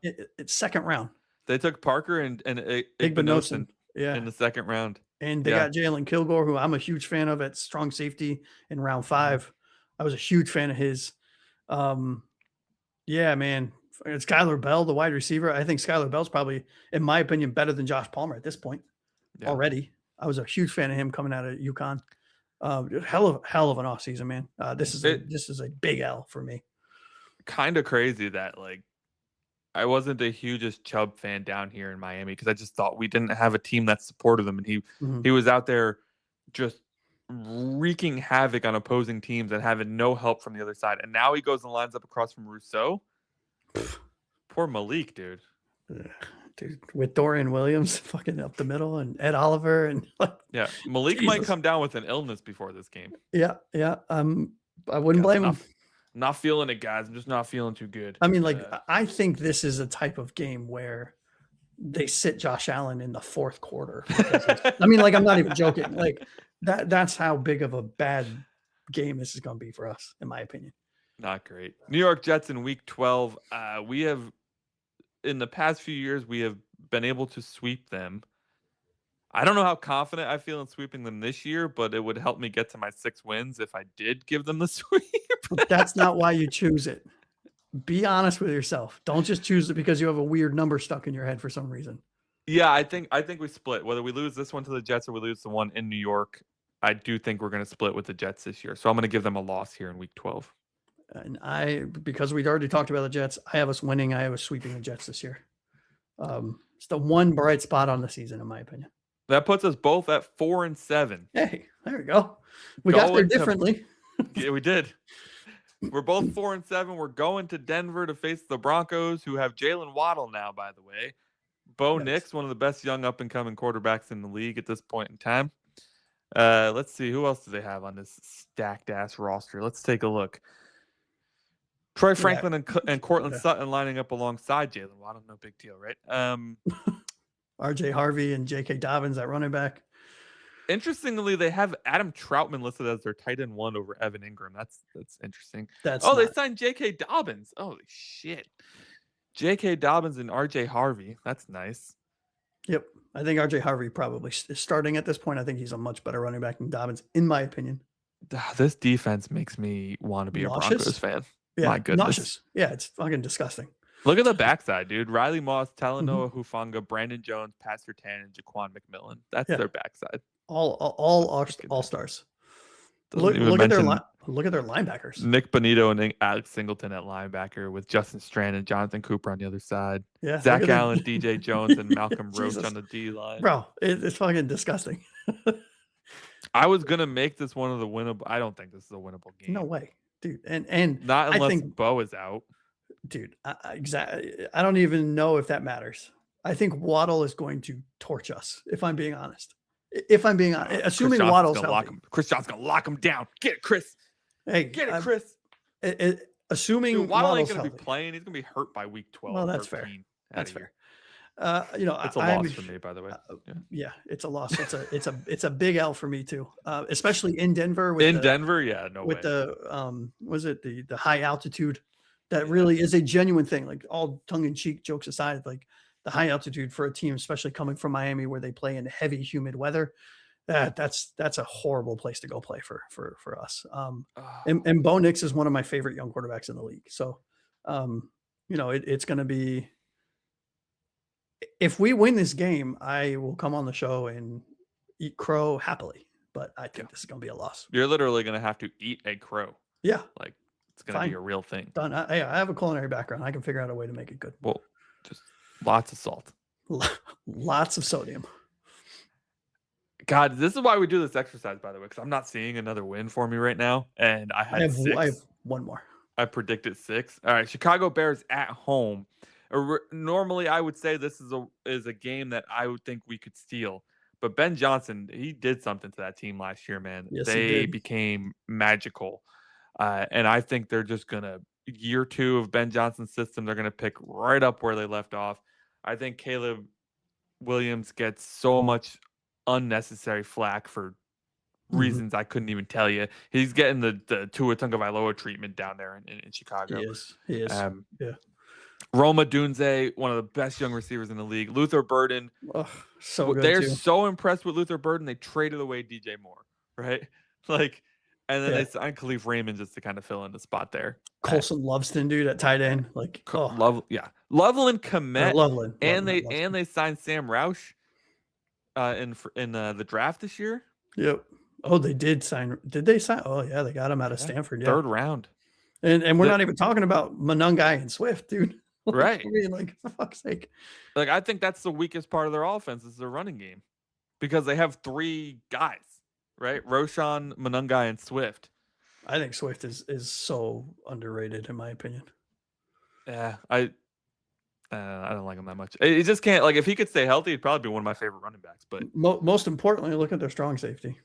second round. They took Parker and Igbinosun, in the second round. And they got Jalen Kilgore, who I'm a huge fan of at strong safety in round 5. I was a huge fan of his. Yeah, man. It's Skylar Bell, the wide receiver. I think Skylar Bell's probably, in my opinion, better than Josh Palmer at this point already. I was a huge fan of him coming out of UConn. Hell of an offseason, man. This is a big L for me. Kind of crazy that I wasn't the hugest Chubb fan down here in Miami because I just thought we didn't have a team that supported him, and he was out there just wreaking havoc on opposing teams and having no help from the other side. And now he goes and lines up across from Rousseau. Poor Malik, dude. Dude, with Dorian Williams fucking up the middle and Ed Oliver and Malik might come down with an illness before this game. Yeah. I wouldn't blame him. Not feeling it, guys. I'm just not feeling too good. I mean, I think this is a type of game where they sit Josh Allen in the fourth quarter. I mean, I'm not even joking. That's how big of a bad game this is going to be for us, in my opinion. Not great. New York Jets in week 12. We have, in the past few years, we have been able to sweep them. I don't know how confident I feel in sweeping them this year, but it would help me get to my 6 wins if I did give them the sweep. But that's not why you choose it. Be honest with yourself. Don't just choose it because you have a weird number stuck in your head for some reason. Yeah, I think we split. Whether we lose this one to the Jets or we lose the one in New York, I do think we're going to split with the Jets this year. So I'm going to give them a loss here in week 12. And because we'd already talked about the Jets, I have us winning. I have us sweeping the Jets this year. It's the one bright spot on the season, in my opinion. That puts us both at 4-7. Hey, there we go. We got there differently. Yeah, we did. We're both 4-7. We're going to Denver to face the Broncos, who have Jalen Waddle now, by the way. Bo Nix, one of the best young up-and-coming quarterbacks in the league at this point in time. Let's see. Who else do they have on this stacked-ass roster? Let's take a look. Troy Franklin and Cortland Sutton lining up alongside Jalen Waddle. No big deal, right? RJ Harvey and J.K. Dobbins at running back. Interestingly, they have Adam Troutman listed as their tight end 1 over Evan Ingram. That's interesting. They signed J.K. Dobbins. Holy shit. J.K. Dobbins and R.J. Harvey. That's nice. Yep. I think R.J. Harvey probably is starting at this point. I think he's a much better running back than Dobbins, in my opinion. This defense makes me want to be a Broncos fan. Yeah, my goodness. Nauseous. Yeah, it's fucking disgusting. Look at the backside, dude. Riley Moss, Talanoa Hufanga, Brandon Jones, Pastor Tan, and Jaquan McMillan. That's their backside. All stars. Look at their linebackers. Nick Bonito and Alex Singleton at linebacker with Justin Strand and Jonathan Cooper on the other side. Yeah, Zach Allen, DJ Jones, and Malcolm Roach on the D line. Bro, it's fucking disgusting. I was gonna make this one of the winnable. I don't think this is a winnable game. No way, dude. And not unless Bo is out. Dude, exactly. I don't even know if that matters. I think Waddle is going to torch us, if I'm being honest. Assuming Waddle's healthy. Chris Johnson's going to lock him down. Get it, Chris. Hey, get it, Chris. Assuming Waddle ain't going to be playing. He's going to be hurt by week 12. Well, that's fair. That's fair. It's a loss for me, by the way. Yeah, it's a loss. It's a big L for me too, especially in Denver. Denver, yeah, no with way. The was it the high altitude? That really is a genuine thing. Like, all tongue-in-cheek jokes aside, like the high altitude for a team, especially coming from Miami, where they play in heavy, humid weather, that's a horrible place to go play for us. And Bo Nix is one of my favorite young quarterbacks in the league. So, it's going to be. If we win this game, I will come on the show and eat crow happily. But I think this is going to be a loss. You're literally going to have to eat a crow. Yeah, it's going to be a real thing. Done. I have a culinary background. I can figure out a way to make it good. Well, just lots of salt. Lots of sodium. God, this is why we do this exercise, by the way, because I'm not seeing another win for me right now. And I have 6. I have one more. I predicted 6. All right, Chicago Bears at home. Normally, I would say this is a game that I would think we could steal. But Ben Johnson, he did something to that team last year, man. Yes, he They did. became magical. And I think they're just going to, year 2 of Ben Johnson's system, they're going to pick right up where they left off. I think Caleb Williams gets so much unnecessary flack for reasons I couldn't even tell you. He's getting the Tua Tagovailoa treatment down there in Chicago. He is. Yeah. Roma Dunze, one of the best young receivers in the league. Luther Burden. Oh, so good They're too. so impressed with Luther Burden, they traded away DJ Moore, right? Like, and then they signed Khalif Raymond just to kind of fill in the spot there. Colson Loveston, dude, at tight end. Like, Loveland Komet. Loveland. And they signed Sam Roush in the draft this year. Yep. Oh, they did sign. Did they sign? Oh, yeah, they got him out of Stanford. Yeah. 3rd round. And we're not even talking about Monungai and Swift, dude. Right. I mean, like, for fuck's sake. Like, I think that's the weakest part of their offense is their running game. Because they have 3 guys, right? Roshan, Monungai, and Swift. I think Swift is so underrated, in my opinion. Yeah, I don't like him that much. He just can't, like, if he could stay healthy, he'd probably be one of my favorite running backs. But most importantly, look at their strong safety.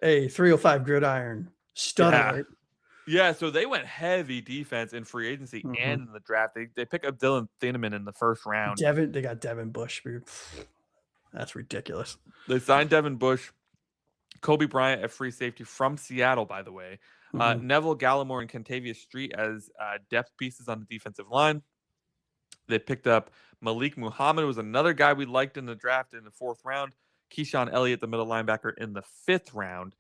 A 305 Gridiron stud alert. Yeah, so they went heavy defense in free agency and in the draft. They pick up Dylan Thieneman in the 1st round. They got Devin Bush. That's ridiculous. They signed Devin Bush, Kobe Bryant at free safety from Seattle, by the way. Neville Gallimore and Kentavious Street as depth pieces on the defensive line. They picked up Malik Muhammad, was another guy we liked in the draft in the 4th round. Keyshawn Elliott, the middle linebacker, in the 5th round.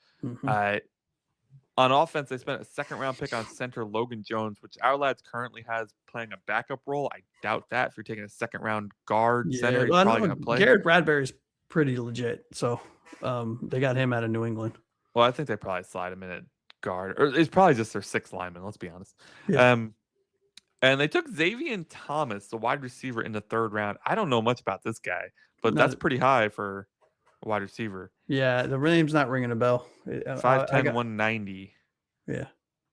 On offense, they spent a 2nd-round pick on center Logan Jones, which our lads currently has playing a backup role. I doubt that. If you're taking a 2nd-round guard center, he's probably going to play. Garrett Bradbury's pretty legit, so they got him out of New England. Well, I think they probably slide him in at guard. Or it's probably just their 6th lineman, let's be honest. Yeah. And they took Xavier Thomas, the wide receiver, in the 3rd round. I don't know much about this guy, but that's pretty high for a wide receiver. Yeah, the name's not ringing a bell. 5'10", 190. Yeah.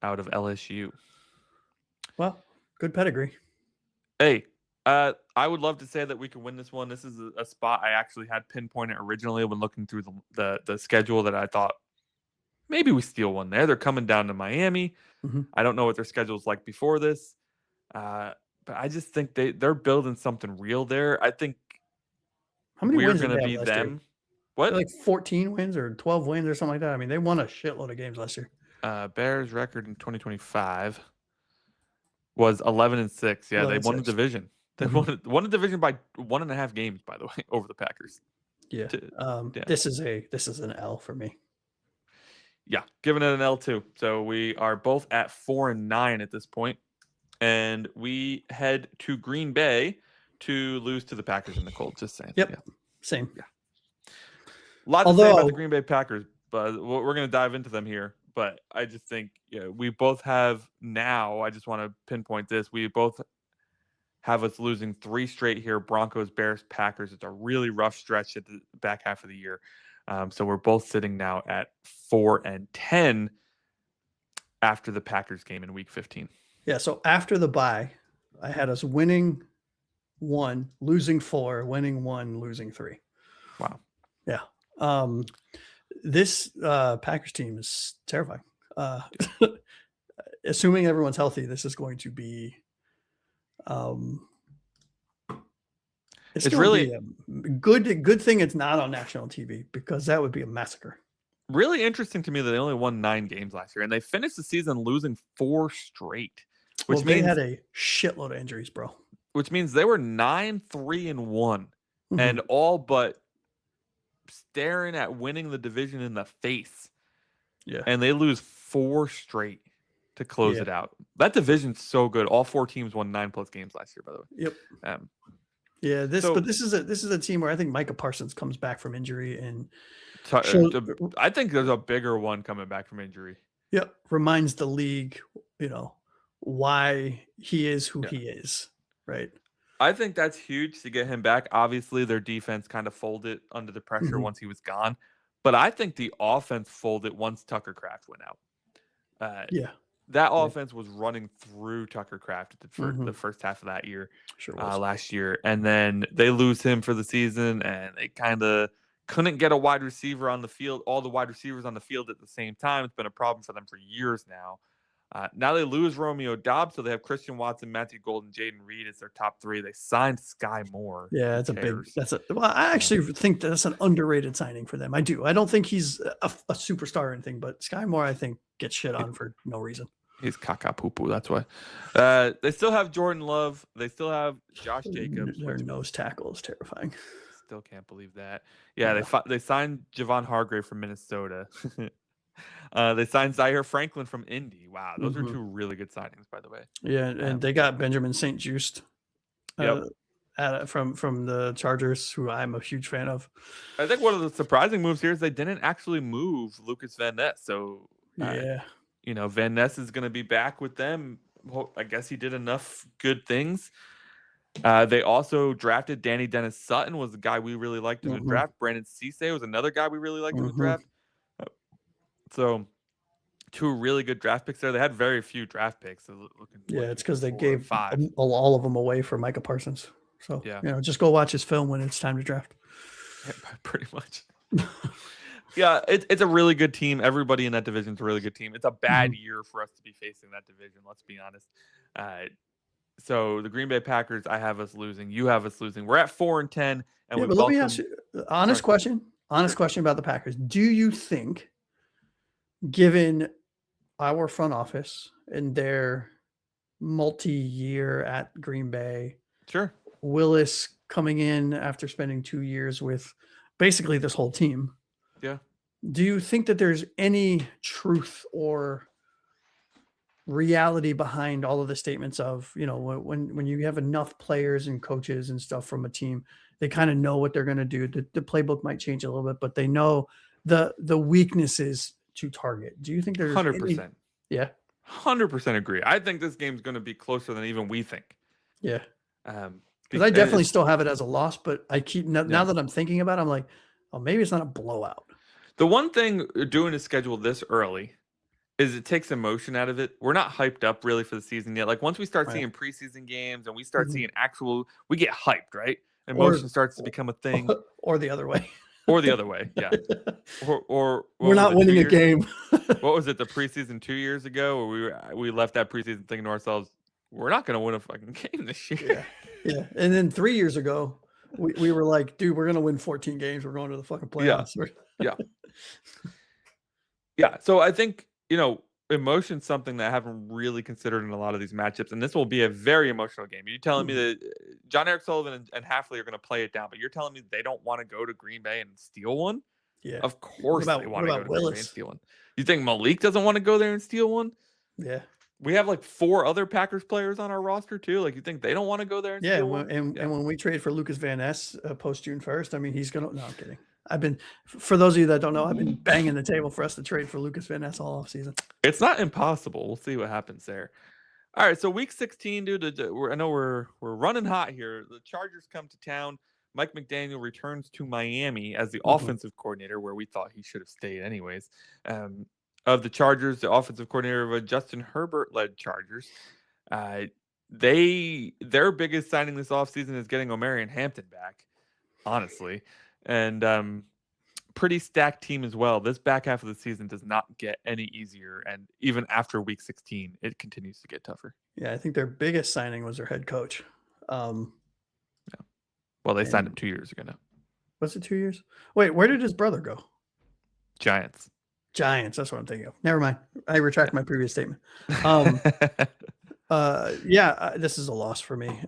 Out of LSU. Well, good pedigree. Hey, I would love to say that we could win this one. This is a spot I actually had pinpointed originally when looking through the schedule that I thought maybe we steal one there. They're coming down to Miami. I don't know what their schedule's like before this. But I just think they're building something real there. I think we're going to be them. Year? What? Like 14 wins or 12 wins or something like that. I mean, they won a shitload of games last year. Bears record in 2025 was 11-6. Yeah, they won the division. They won the division by 1.5 games, by the way, over the Packers. Yeah. This is an L for me. Yeah, giving it an L too. So we are both at 4-9 at this point. And we head to Green Bay to lose to the Packers in the cold. Just saying. Yep. Yeah. Same. Yeah. A lot to say about the Green Bay Packers, but we're going to dive into them here. But I just think we both have now, I just want to pinpoint this. We both have us losing 3 straight here. Broncos, Bears, Packers. It's a really rough stretch at the back half of the year. So we're both sitting now at 4-10 after the Packers game in week 15. Yeah, so after the bye, I had us winning 1, losing 4, winning 1, losing 3. Wow. Yeah. This Packers team is terrifying. Assuming everyone's healthy, this is going to be it's really a good thing it's not on national TV, because that would be a massacre. Really interesting to me that they only won 9 games last year, and they finished the season losing 4 straight. Which means they had a shitload of injuries, bro. Which means they were 9-3-1, and all but staring at winning the division in the face. Yeah. And they lose 4 straight to close it out. That division's so good. All 4 teams won 9+ games last year, by the way. Yep. This is a team where I think Micah Parsons comes back from injury and I think there's a bigger one coming back from injury. Yep. Reminds the league, why he is who he is, right? I think that's huge to get him back. Obviously, their defense kind of folded under the pressure once he was gone. But I think the offense folded once Tucker Kraft went out. That offense was running through Tucker Kraft for the first half of that year, last year. And then they lose him for the season, and they kind of couldn't get a wide receiver on the field, all the wide receivers on the field at the same time. It's been a problem for them for years now. Now they lose Romeo Doubs, so they have Christian Watson, Matthew Golden, Jaden Reed as their top 3. They signed Sky Moore. Yeah, well, I actually think that's an underrated signing for them. I do. I don't think he's a superstar or anything, but Sky Moore, I think, gets shit on for no reason. He's caca poo poo. That's why. They still have Jordan Love. They still have Josh Jacobs. Their nose tackle is terrifying. Still can't believe that. Yeah, they signed Javon Hargrave from Minnesota. They signed Zaire Franklin from Indy. Wow, those are 2 really good signings, by the way. Yeah, and they got Benjamin St. Juste from the Chargers, who I'm a huge fan of. I think one of the surprising moves here is they didn't actually move Lucas Van Ness. So, Van Ness is going to be back with them. Well, I guess he did enough good things. They also drafted Danny Dennis Sutton, was the guy we really liked in the draft. Brandon Cisse was another guy we really liked in the draft. So 2 really good draft picks there. They had very few draft picks. It's because they gave 5 all of them away for Micah Parsons. So just go watch his film when it's time to draft. Yeah, pretty much. Yeah, it's a really good team. Everybody in that division is a really good team. It's a bad year for us to be facing that division. Let's be honest. So the Green Bay Packers, I have us losing. You have us losing. We're at 4-10, and but let me ask you honest question about the Packers. Do you think, given our front office and their multi-year at Green Bay, Willis coming in after spending 2 years with basically this whole team, do you think that there's any truth or reality behind all of the statements of, when you have enough players and coaches and stuff from a team, they kind of know what they're going to do. The playbook might change a little bit, but they know the weaknesses to target. Do you think there's 100%? 100% agree. I think this game's going to be closer than even we think. Yeah. Because I definitely still have it as a loss, but I keep now that I'm thinking about it, I'm like, oh, maybe it's not a blowout. The one thing doing a schedule this early is it takes emotion out of it. We're not hyped up really for the season yet. Like once we start seeing preseason games and we start seeing we get hyped, right? Emotion starts to become a thing. Or the other way. Or the other way, yeah. Or we're not winning a game. What was it, the preseason 2 years ago, where we left that preseason thinking to ourselves, we're not going to win a fucking game this year. Yeah. And then 3 years ago, we were like, dude, we're going to win 14 games. We're going to the fucking playoffs. Yeah. So I think, emotion's something that I haven't really considered in a lot of these matchups, and this will be a very emotional game. You're telling me that John Eric Sullivan and Hafley are going to play it down, but you're telling me they don't want to go to Green Bay and steal one? Yeah. Of course they want to go to Green Bay and steal one. You think Malik doesn't want to go there and steal one? Yeah. We have like 4 other Packers players on our roster too. Like, you think they don't want to go there and steal one? And when we trade for Lucas Van Ness post June 1st, I mean, he's going to – no, I'm kidding. For those of you that don't know, I've been banging the table for us to trade for Lucas Van Ness all offseason. It's not impossible. We'll see what happens there. All right, so week 16, dude. I know we're running hot here. The Chargers come to town. Mike McDaniel returns to Miami as the offensive coordinator, where we thought he should have stayed anyways. Of the Chargers, the offensive coordinator of a Justin Herbert-led Chargers. Their biggest signing this offseason is getting Omarion Hampton back, honestly. And pretty stacked team as well. This back half of the season does not get any easier. And even after week 16, it continues to get tougher. Yeah, I think their biggest signing was their head coach. Well, they signed him 2 years ago now. Was it 2 years? Wait, where did his brother go? Giants. That's what I'm thinking of. Never mind. I retract my previous statement. This is a loss for me.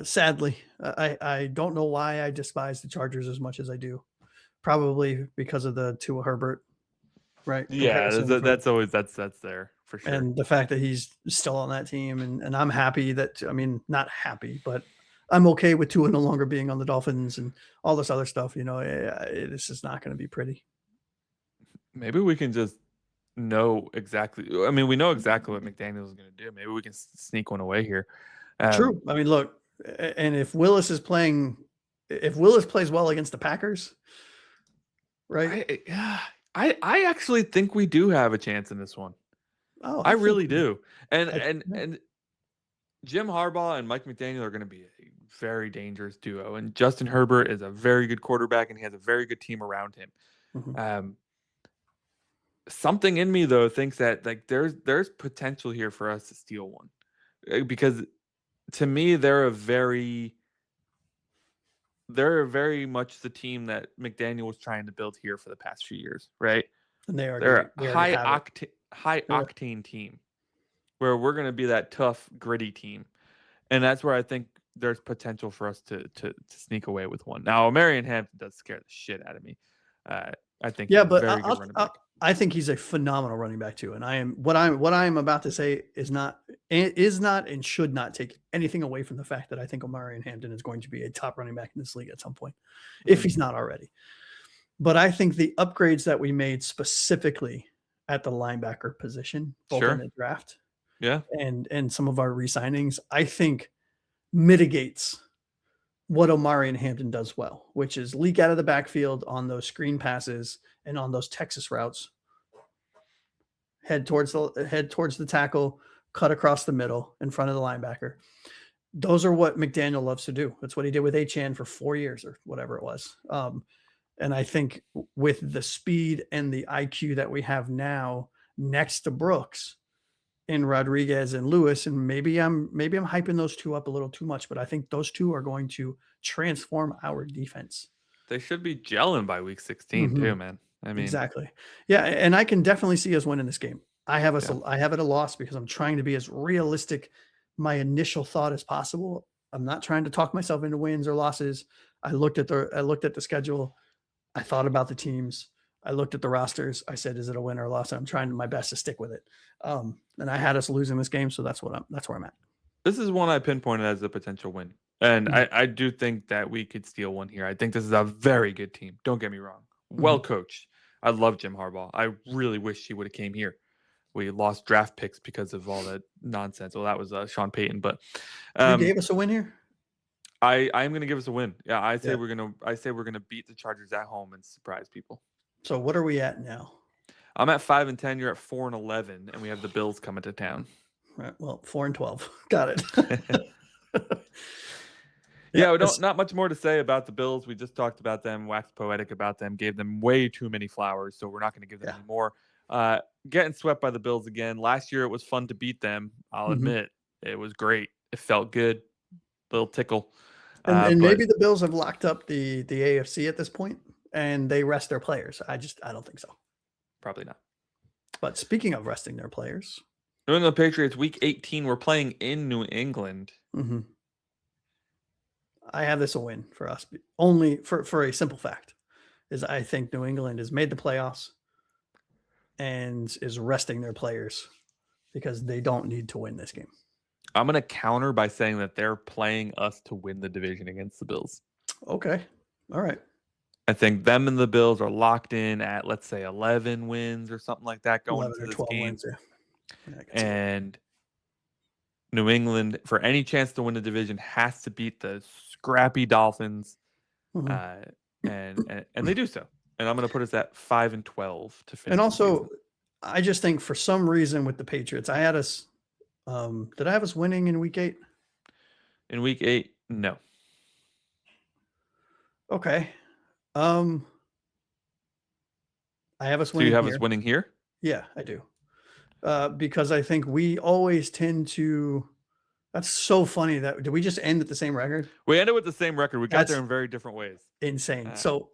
Sadly, I don't know why I despise the Chargers as much as I do. Probably because of the Tua Herbert, right? Yeah, that's there for sure. And the fact that he's still on that team, and I'm happy that, not happy, but I'm okay with Tua no longer being on the Dolphins and all this other stuff. This is not going to be pretty. Maybe we can just know exactly. I mean, we know exactly what McDaniel is going to do. Maybe we can sneak one away here. True. I mean, look, and if Willis plays well against the Packers, right? I actually think we do have a chance in this one. Oh, I really do. And Jim Harbaugh and Mike McDaniel are going to be a very dangerous duo, and Justin Herbert is a very good quarterback, and he has a very good team around him. Mhm. Something in me though thinks that like there's potential here for us to steal one, because to me they're very much the team that McDaniel was trying to build here for the past few years, right? And They're a they already have it. high Yeah. octane team where we're going to be that tough, gritty team, and that's where I think there's potential for us to sneak away with one. Now, Marion Hampton does scare the shit out of me. I think he's Yeah, a but very good running back. I think he's a phenomenal running back too. And what I'm about to say is not and should not take anything away from the fact that I think Omarion Hampton is going to be a top running back in this league at some point, if he's not already. But I think the upgrades that we made specifically at the linebacker position, both in the draft, Yeah, and some of our re-signings, I think mitigates what Omarion Hampton does well, which is leak out of the backfield on those screen passes and on those Texas routes. Head towards the tackle, cut across the middle in front of the linebacker. Those are what McDaniel loves to do. That's what he did with Achane for 4 years or whatever it was. And I think with the speed and the IQ that we have now next to Brooks and Rodriguez and Lewis, and maybe I'm hyping those two up a little too much, but I think those two are going to transform our defense. they should be gelling by week 16 too, man. I mean, Exactly. Yeah, and I can definitely see us winning this game. I have yeah. I have it a loss because I'm trying to be as realistic, my initial thought as possible. I'm not trying to talk myself into wins or losses. I looked at the schedule. I thought about the teams. I looked at the rosters. I said, is it a win or a loss? And I'm trying my best to stick with it. And I had us losing this game, so that's where I'm at. This is one I pinpointed as a potential win. And I do think that we could steal one here. I think this is a very good team. Don't get me wrong. Well coached. I love Jim Harbaugh. I really wish he would have came here. We lost draft picks because of all that nonsense. Well, that was Sean Payton, but you gave us a win here. I'm going to give us a win. Yeah, I say we're going to beat the Chargers at home and surprise people. So what are we at now? I'm at 5-10. You're at 4-11, and we have the Bills coming to town. Right. Well, 4-12. Got it. Yeah, not much more to say about the Bills. We just talked about them, waxed poetic about them, gave them way too many flowers, so we're not going to give them any more. Getting swept by the Bills again. Last year, it was fun to beat them. I'll admit. It was great. It felt good. Little tickle. And maybe the Bills have locked up the AFC at this point, and they rest their players. I don't think so. Probably not. But speaking of resting their players, New England Patriots, Week 18. We're playing in New England. I have this a win for us, only for a simple fact, is I think New England has made the playoffs and is resting their players because they don't need to win this game. I'm going to counter by saying that they're playing us to win the division against the Bills. Okay. All right. I think them and the Bills are locked in at, let's say, 11 wins or something like that going into this game. Wins, yeah, and New England, for any chance to win the division, has to beat the scrappy Dolphins, and they do so. And I'm going to put us at 5-12 to finish. And also, I just think for some reason with the Patriots, I had us. Did I have us winning in week 8? In week 8, no. Okay. I have us winning. Do you have us winning here? Yeah, I do. Because I think we always tend to. That's so funny. Did we just end at the same record? We ended with the same record. We got there in very different ways. Insane. So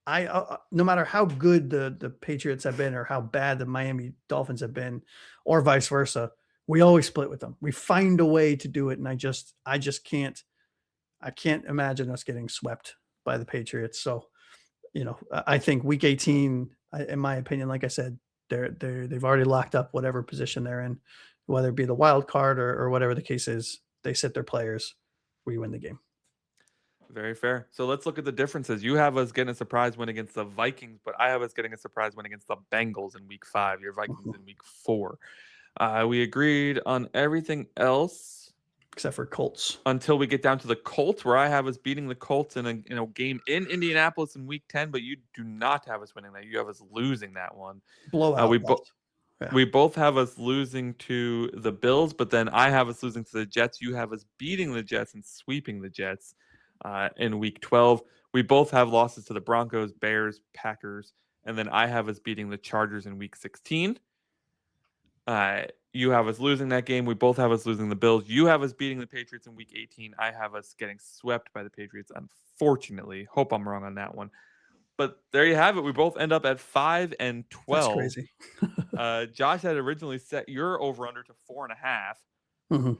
no matter how good the Patriots have been or how bad the Miami Dolphins have been, or vice versa, we always split with them. We find a way to do it, and I just can't. I can't imagine us getting swept by the Patriots. So, I think week 18, in my opinion, like I said, they've already locked up whatever position they're in, whether it be the wild card or whatever the case is. They sit their players. We win the game. Very fair. So let's look at the differences. You have us getting a surprise win against the Vikings, but I have us getting a surprise win against the Bengals in week 5. Your Vikings in week 4. We agreed on everything else. Except for Colts. Until we get down to the Colts, where I have us beating the Colts in a game in Indianapolis in week 10, but you do not have us winning that. You have us losing that one. Blowout. Yeah. We both have us losing to the Bills, but then I have us losing to the Jets. You have us beating the Jets and sweeping the Jets in Week 12. We both have losses to the Broncos, Bears, Packers, and then I have us beating the Chargers in Week 16. You have us losing that game. We both have us losing the Bills. You have us beating the Patriots in Week 18. I have us getting swept by the Patriots, unfortunately. Hope I'm wrong on that one. But there you have it. We both end up at 5 and 12. That's crazy. Josh had originally set your over under to 4.5. Mm-hmm.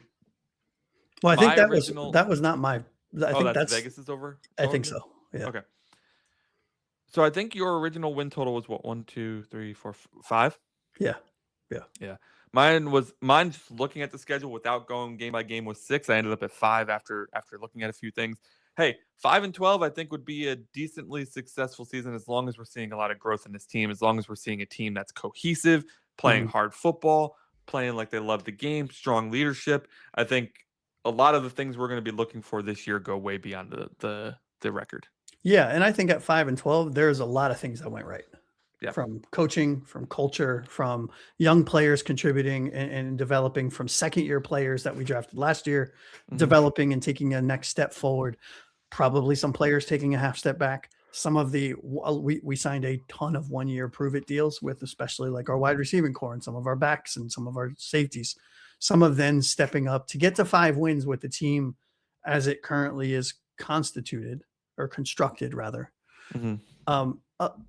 Well, I think that was not my. I think that's Vegas's over. I think so. Yeah. Okay. So I think your original win total was what? 1, 2, 3, 4, 5. Yeah. Mine just looking at the schedule without going game by game was 6. I ended up at 5 after looking at a few things. Hey, 5 and 12, I think would be a decently successful season as long as we're seeing a lot of growth in this team, as long as we're seeing a team that's cohesive, playing hard football, playing like they love the game, strong leadership. I think a lot of the things we're going to be looking for this year go way beyond the record. Yeah, and I think at 5 and 12, there's a lot of things that went right. Yeah. From coaching, from culture, from young players contributing and developing, from second-year players that we drafted last year, developing and taking a next step forward. Probably some players taking a half step back. Some of we signed a ton of 1-year prove-it deals with especially like our wide receiving core and some of our backs and some of our safeties. Some of them stepping up to get to 5 wins with the team as it currently is constituted or constructed rather.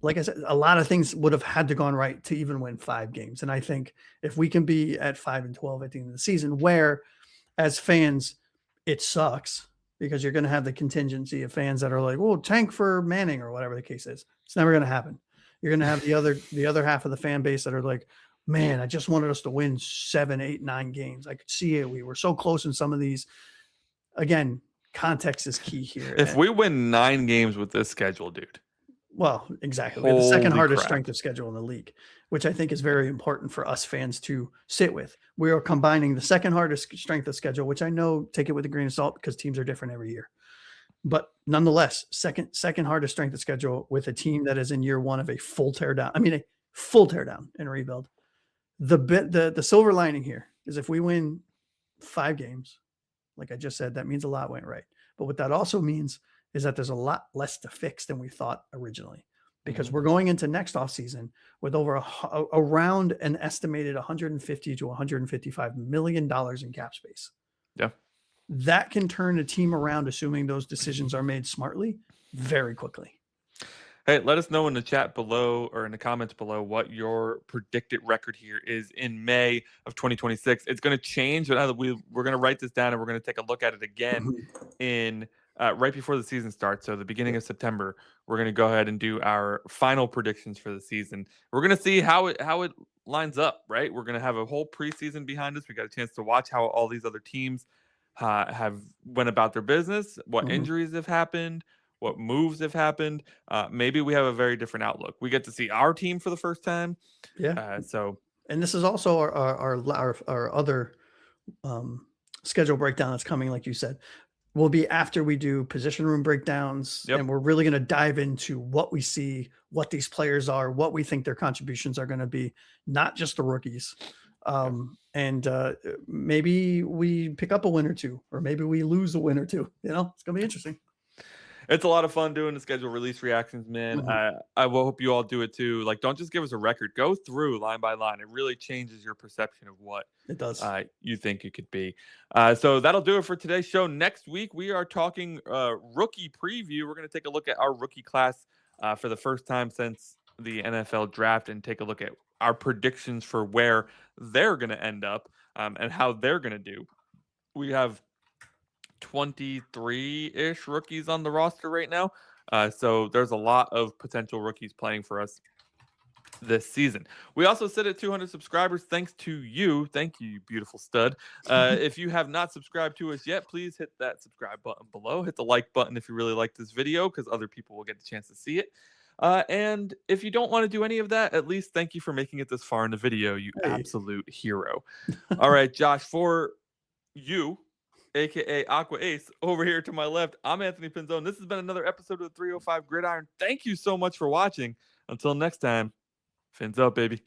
Like I said, a lot of things would have had to gone right to even win 5 games. And I think if we can be at 5 and 12 at the end of the season, where as fans, it sucks because you're going to have the contingency of fans that are like, well, tank for Manning or whatever the case is. It's never going to happen. You're going to have the other half of the fan base that are like, man, I just wanted us to win 7, 8, 9 games. I could see it. We were so close in some of these. Again, context is key here. If we win 9 games with this schedule, dude. Well, exactly. We have the second hardest strength of schedule in the league, which I think is very important for us fans to sit with. We are combining the second hardest strength of schedule, which I know take it with a grain of salt because teams are different every year. But nonetheless, second hardest strength of schedule with a team that is in year 1 of a full teardown. I mean, a full teardown and rebuild. The silver lining here is if we win 5 games, like I just said, that means a lot went right. But what that also means is that there's a lot less to fix than we thought originally, because we're going into next offseason with over around an estimated $150 to $155 million in cap space. Yeah. That can turn a team around, assuming those decisions are made smartly, very quickly. Hey, let us know in the chat below or in the comments below what your predicted record here is in May of 2026. It's going to change, but we're going to write this down and we're going to take a look at it again in right before the season starts. So the beginning of September, we're going to go ahead and do our final predictions for the season. We're going to see how it lines up, right? We're going to have a whole preseason behind us. We got a chance to watch how all these other teams have went about their business, what injuries have happened, what moves have happened. Maybe we have a very different outlook. We get to see our team for the first time. Yeah. And this is also our other schedule breakdown that's coming, like you said, will be after we do position room breakdowns. And we're really going to dive into what we see, what these players are, what we think their contributions are going to be, not just the rookies. And maybe we pick up a win or two, or maybe we lose a win or two. It's going to be interesting. It's a lot of fun doing the schedule release reactions, man. I will hope you all do it too. Like, don't just give us a record. Go through line by line. It really changes your perception of what it does. You think it could be. So that'll do it for today's show. Next week, we are talking rookie preview. We're going to take a look at our rookie class for the first time since the NFL draft and take a look at our predictions for where they're going to end up and how they're going to do. We have 23-ish rookies on the roster right now. So there's a lot of potential rookies playing for us this season. We also sit at 200 subscribers. Thanks to you. Thank you, you beautiful stud. If you have not subscribed to us yet, please hit that subscribe button below. Hit the like button if you really like this video, because other people will get the chance to see it. And if you don't want to do any of that, at least thank you for making it this far in the video, you absolute hero. All right, Josh, for you, a.k.a. Aqua Ace, over here to my left, I'm Anthony Pinzone. This has been another episode of the 305 Gridiron. Thank you so much for watching. Until next time, fins up, baby.